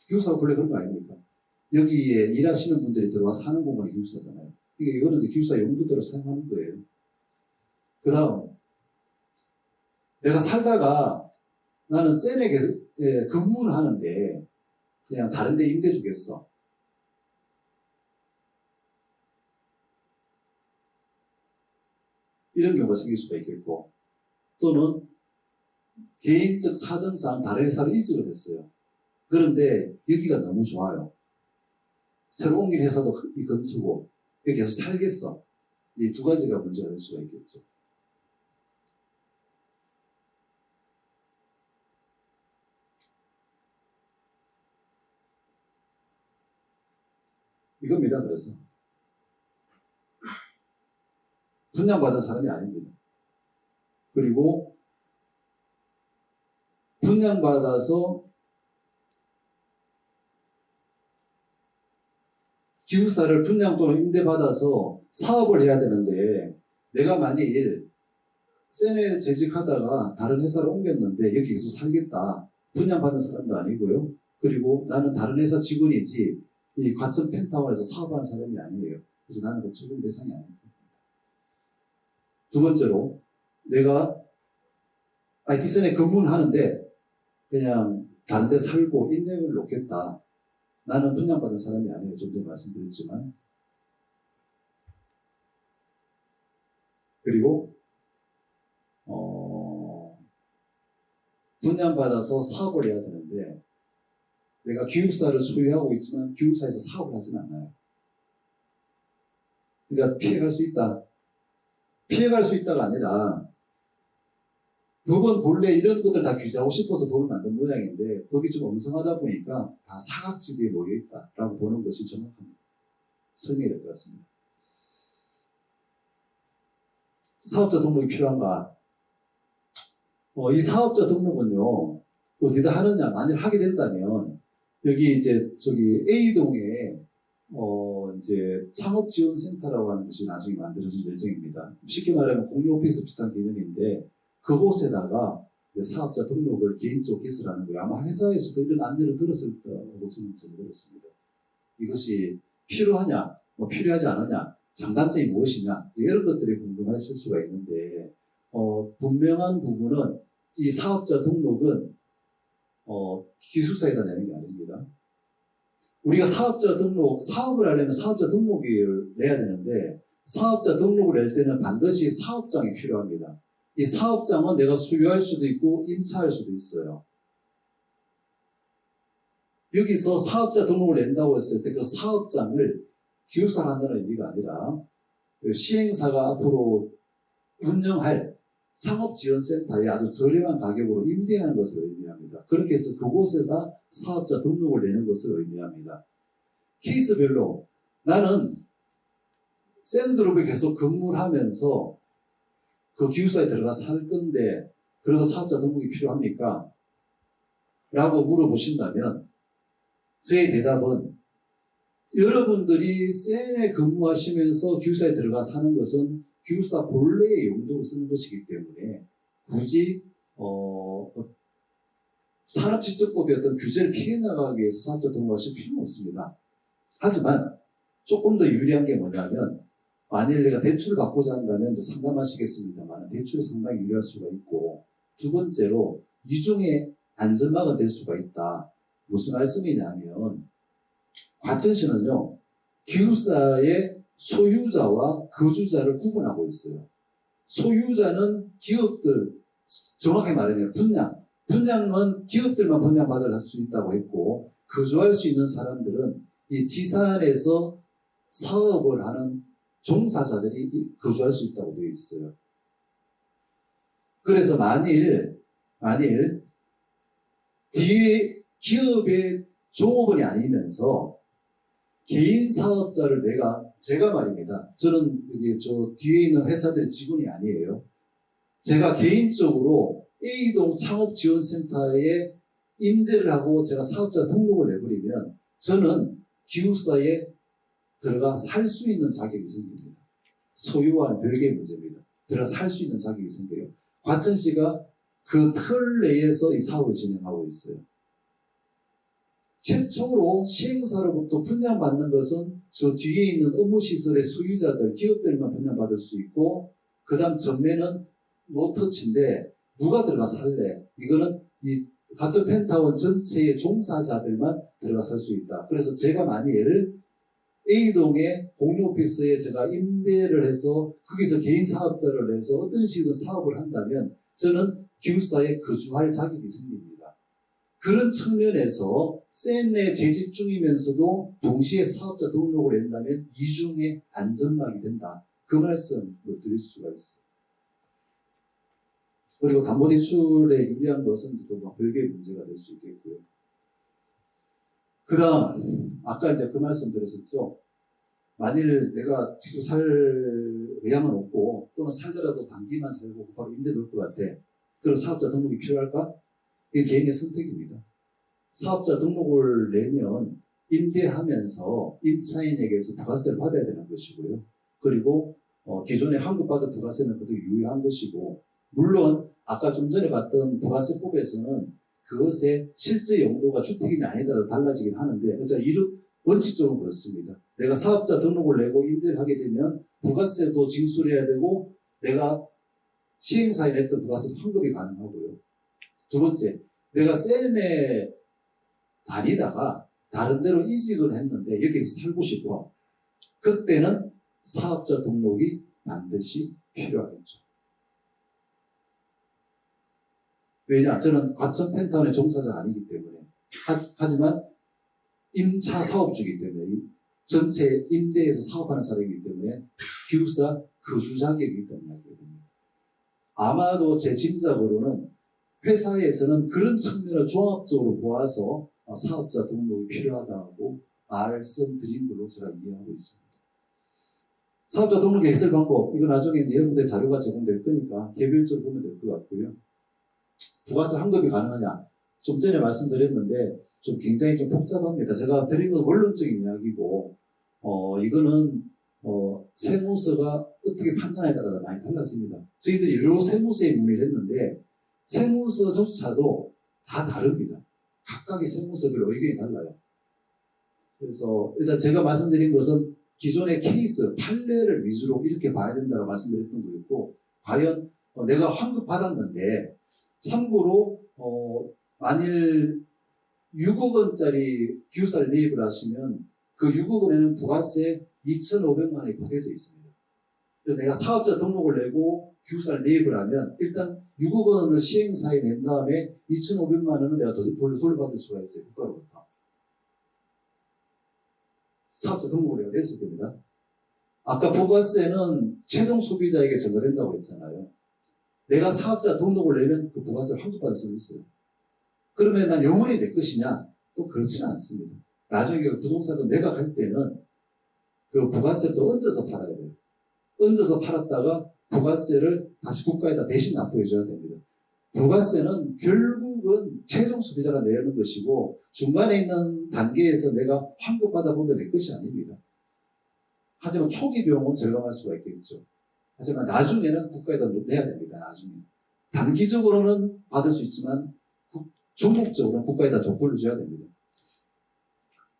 기숙사가 본래 그런 거 아닙니까? 여기에 일하시는 분들이 들어와 사는 공간이 기숙사잖아요. 이거는 기숙사 용도대로 사용하는 거예요. 그 다음, 내가 살다가 나는 센에 근무를 하는데 그냥 다른 데 임대 주겠어. 이런 경우가 생길 수가 있겠고, 또는 개인적 사정상 다른 회사로 이직을 했어요. 그런데 여기가 너무 좋아요. 새로 옮긴 회사도 이 근처고 여기 계속 살겠어. 이 두 가지가 문제가 될 수가 있겠죠. 이겁니다. 그래서 분양받은 사람이 아닙니다. 그리고 분양받아서 기숙사를 분양 또는 임대받아서 사업을 해야 되는데 내가 만일 센에 재직하다가 다른 회사로 옮겼는데 여기 계속 살겠다. 분양받은 사람도 아니고요. 그리고 나는 다른 회사 직원이지 이 과천 펜타운에서 사업하는 사람이 아니에요. 그래서 나는 그 적용 대상이 아닙니다. 두 번째로 내가 IT센에 근무를 하는데 그냥 다른 데 살고 인맥을 놓겠다. 나는 분양받은 사람이 아니에요. 좀 전에 말씀드렸지만. 그리고 분양받아서 사업을 해야 되는데 내가 기숙사를 소유하고 있지만 기숙사에서 사업을 하진 않아요. 그러니까 피해갈 수 있다. 피해갈 수 있다가 아니라 법은 본래 이런 것들 다 규제하고 싶어서 법을 만든 모양인데 법이 좀 엉성하다 보니까 다 사각지대에 놓여있다라고 보는 것이 정확합니다. 설명이 될 것 같습니다. 사업자 등록이 필요한가? 이 사업자 등록은요, 어디다 하느냐, 만일 하게 된다면, 여기 이제, A동에, 이제, 창업지원센터라고 하는 것이 나중에 만들어질 예정입니다. 쉽게 말하면 공유오피스 비슷한 개념인데, 그곳에다가 사업자 등록을 개인적으로 개설하는 거예요. 아마 회사에서도 이런 안내를 들었을 거라고 저는 들었습니다. 이것이 필요하냐, 필요하지 않느냐, 장단점이 무엇이냐, 이런 것들이 궁금하실 수가 있는데, 분명한 부분은 이 사업자 등록은 기숙사에다 내는 게 아닙니다. 우리가 사업자 등록, 사업을 하려면 사업자 등록을 내야 되는데 사업자 등록을 낼 때는 반드시 사업장이 필요합니다. 이 사업장은 내가 소유할 수도 있고 임차할 수도 있어요. 여기서 사업자 등록을 낸다고 했을 때 그 사업장을 기숙사를 한다는 의미가 아니라 시행사가 앞으로 운영할 창업지원센터에 아주 저렴한 가격으로 임대하는 것을 의미합니다. 그렇게 해서 그곳에다 사업자 등록을 내는 것을 의미합니다. 케이스별로 나는 샌드롭에 계속 근무를 하면서 그 기숙사에 들어가서 살 건데 그래도 사업자 등록이 필요합니까? 라고 물어보신다면 저의 대답은 여러분들이 샌에 근무하시면서 기숙사에 들어가 사는 것은 기숙사 본래의 용도로 쓰는 것이기 때문에 굳이 산업집적법의 어떤 규제를 피해 나가기 위해서 사업자 등록하실 필요는 없습니다. 하지만 조금 더 유리한 게 뭐냐면 만일 내가 대출을 받고자 한다면 상담하시겠습니다만 대출이 상당히 유리할 수가 있고 두 번째로 이중에 안전망은 될 수가 있다. 무슨 말씀이냐면 과천시는요 기숙사의 소유자와 거주자를 구분하고 있어요. 소유자는 기업들, 정확하게 말하면 분양은 기업들만 분양받을 할 수 있다고 했고 거주할 수 있는 사람들은 이 지산에서 사업을 하는 종사자들이 거주할 수 있다고 되어 있어요. 그래서 만일 뒤에 기업의 종업원이 아니면서 개인 사업자를 제가 말입니다. 저는 여기 뒤에 있는 회사들의 직원이 아니에요. 제가 개인적으로 A동 창업지원센터에 임대를 하고 제가 사업자 등록을 내버리면 저는 기숙사에 들어가 살 수 있는 자격이 생깁니다. 소유와는 별개의 문제입니다. 들어가 살 수 있는 자격이 생겨요. 과천시가 그 틀 내에서 이 사업을 진행하고 있어요. 최초로 시행사로부터 분양받는 것은 저 뒤에 있는 업무시설의 소유자들, 기업들만 분양받을 수 있고 그 다음 전매는 노터치인데 누가 들어가 살래? 이거는 이 가점 펜타원 전체의 종사자들만 들어가 살 수 있다. 그래서 제가 만일 A동의 공유오피스에 제가 임대를 해서 거기서 개인 사업자를 내서 어떤 식으로 사업을 한다면 저는 기숙사에 거주할 자격이 생깁니다. 그런 측면에서 샌에 재직 중이면서도 동시에 사업자 등록을 낸다면 이중의 안전망이 된다. 그 말씀을 드릴 수가 있어요. 그리고 담보대출에 유리한 것은 또 별개의 문제가 될 수 있겠고요. 그 다음, 아까 이제 그 말씀 드렸었죠. 만일 내가 직접 살 의향은 없고 또는 살더라도 단기만 살고 바로 임대 놓을 것 같아. 그럼 사업자 등록이 필요할까? 이게 개인의 선택입니다. 사업자 등록을 내면 임대하면서 임차인에게서 부가세를 받아야 되는 것이고요. 그리고 기존에 환급받은 부가세는 그것도 유효한 것이고 물론 아까 좀 전에 봤던 부가세법에서는 그것의 실제 용도가 주택이냐 아니냐에 달라지긴 하는데 원칙적으로 그렇습니다. 내가 사업자 등록을 내고 임대를 하게 되면 부가세도 징수해야 되고 내가 시행사에 냈던 부가세도 환급이 가능하고요. 두 번째, 내가 샌에 다니다가 다른 데로 이직을 했는데 여기서 살고 싶어. 그때는 사업자 등록이 반드시 필요하겠죠. 왜냐? 저는 과천 펜타운의 종사자가 아니기 때문에. 하지만 임차 사업주이기 때문에, 전체 임대에서 사업하는 사람이기 때문에 기숙사 거주 자격이 있다는 이야기가 됩니다. 아마도 제 짐작으로는 회사에서는 그런 측면을 종합적으로 보아서 사업자 등록이 필요하다고 말씀드린 걸로 제가 이해하고 있습니다. 사업자 등록의 해설 방법, 이거 나중에 여러분들 자료가 제공될 거니까 개별적으로 보면 될 것 같고요. 부가세 환급이 가능하냐? 좀 전에 말씀드렸는데 좀 굉장히 좀 복잡합니다. 제가 드린 건 원론적인 이야기고, 이거는 세무서가 어떻게 판단에 따라 많이 달라집니다. 저희들이 여러 세무서에 문의를 했는데 세무서조차도 다 다릅니다. 각각의 세무서별로 의견이 달라요. 그래서 일단 제가 말씀드린 것은 기존의 케이스, 판례를 위주로 이렇게 봐야 된다고 말씀드렸던 거였고, 과연 내가 환급 받았는데 참고로 만일 6억 원짜리 기숙사를 매입을 하시면 그 6억 원에는 부가세 2,500만 원이 포함되어 있습니다. 그래서 내가 사업자 등록을 내고 기숙사를 매입을 하면 일단 6억 원을 시행사에 낸 다음에 2,500만 원은 내가 돌려받을 수가 있어요. 국가로부터. 사업자 등록을 내가 냈을 겁니다. 아까 부가세는 최종 소비자에게 전가된다고 했잖아요. 내가 사업자 등록을 내면 그 부가세를 환급받을 수 있어요. 그러면 난 영원히 내 것이냐? 또 그렇지는 않습니다. 나중에 그 부동산도 내가 갈 때는 그 부가세를 또 얹어서 팔아야 돼요. 얹어서 팔았다가 부가세를 다시 국가에다 대신 납부해줘야 됩니다. 부가세는 결국은 최종 소비자가 내는 것이고 중간에 있는 단계에서 내가 환급받아 보면 내 것이 아닙니다. 하지만 초기 비용은 절감할 수가 있겠죠. 하지만 나중에는 국가에다 내야 됩니다. 나중에. 단기적으로는 받을 수 있지만 전국적으로는 국가에다 돈 돌려줘야 됩니다.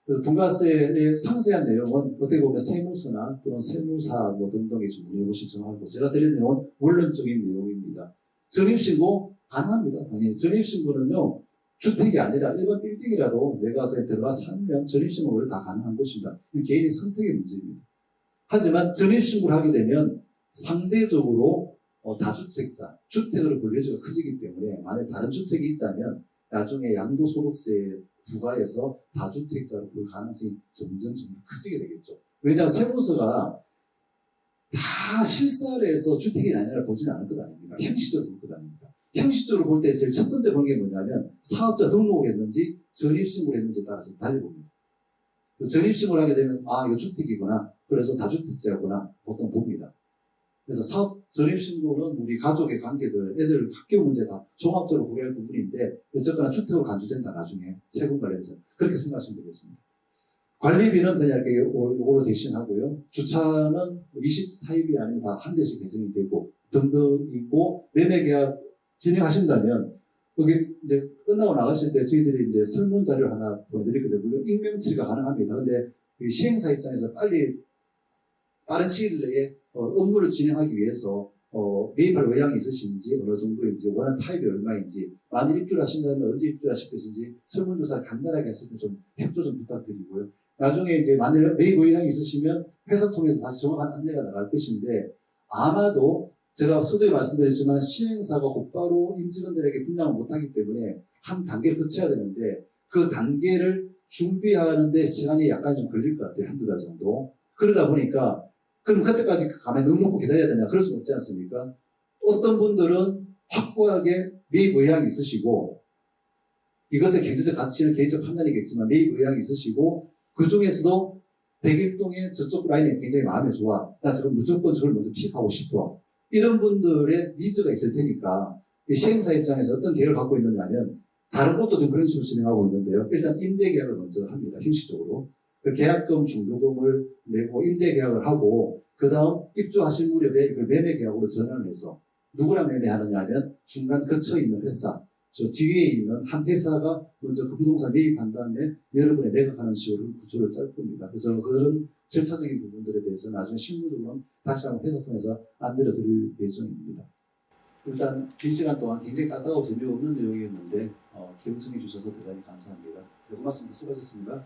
그래서 부가세의 상세한 내용은 어떻게 보면 세무서나 또는 세무사 등등에 좀 문의해보시면 신청하고, 제가 드린 내용은 원론적인 내용입니다. 전입신고 가능합니다. 당연히. 전입신고는요, 주택이 아니라 일반 빌딩이라도 내가 들어가서 살면 전입신고를 다 가능한 것입니다. 개인의 선택의 문제입니다. 하지만 전입신고를 하게 되면 상대적으로 다주택자, 주택으로 볼 여지가 커지기 때문에 만약 다른 주택이 있다면 나중에 양도소득세 부과해서 다주택자로 볼 가능성이 점점 커지게 되겠죠. 왜냐하면 세무서가 다 실사를 해서 주택이 아니라 보지는 않을 것 아닙니까? 형식적으로 볼 것 아닙니까? 형식적으로 볼 때 제일 첫 번째 보는 게 뭐냐면 사업자 등록을 했는지 전입신고를 했는지에 따라서 달리 봅니다. 전입신고를 하게 되면 이거 주택이구나. 그래서 다주택자구나. 보통 봅니다. 그래서 사업 전입신고는 우리 가족의 관계들, 애들 학교 문제 다 종합적으로 고려할 부분인데 어쨌거나 주택으로 간주된다. 나중에 세금 관련해서 그렇게 생각하시면 되겠습니다. 관리비는 그냥 이렇게 요거로 대신하고요. 주차는 20타입이 아니면 다 한 대씩 배정이 되고 등등 있고, 매매계약 진행하신다면 여기 이제 끝나고 나가실 때 저희들이 이제 설문 자료를 하나 보내드리거든요. 물론 익명 처리가 가능합니다. 근데 시행사 입장에서 빨리 빠른 시일 내에 업무를 진행하기 위해서 매입할 의향이 있으신지, 어느 정도인지, 원하는 타입이 얼마인지, 만일 입주를 하신다면 언제 입주하실 것인지 설문조사를 간단하게 하실 때 좀 협조 좀 부탁드리고요. 나중에 이제 만일 매입 의향이 있으시면 회사 통해서 다시 정확한 안내가 나갈 것인데, 아마도 제가 서두에 말씀드렸지만 시행사가 곧바로 임직원들에게 분양을 못하기 때문에 한 단계를 거쳐야 되는데 그 단계를 준비하는데 시간이 약간 좀 걸릴 것 같아요. 한두 달 정도. 그러다 보니까 그럼 그때까지 가만히 눈 놓고 기다려야 되냐? 그럴 수 없지 않습니까? 어떤 분들은 확고하게 매입 의향이 있으시고, 이것의 경제적 가치는 개인적 판단이겠지만 매입 의향이 있으시고, 그 중에서도 백일동의 저쪽 라인이 굉장히 마음에 좋아. 나 지금 무조건 저걸 먼저 픽하고 싶어. 이런 분들의 니즈가 있을 테니까 시행사 입장에서 어떤 계획을 갖고 있느냐 하면 다른 곳도 좀 그런 식으로 진행하고 있는데요. 일단 임대 계약을 먼저 합니다. 형식적으로. 그 계약금, 중도금을 내고 임대 계약을 하고 그 다음 입주하실 무렵에 이걸 매매 계약으로 전환을 해서 누구랑 매매하느냐 하면 중간 거쳐 있는 회사, 저 뒤에 있는 한 회사가 먼저 그 부동산 매입한 다음에 여러분의 매각하는 식으로 구조를 짤 겁니다. 그래서 그런 절차적인 부분들에 대해서 나중에 실무적으로는 다시 한번 회사 통해서 안내를 드릴 예정입니다. 일단 긴 시간 동안 굉장히 딱딱하고 재미없는 내용이었는데 기회 청해 주셔서 대단히 감사합니다. 네, 고맙습니다. 수고하셨습니다.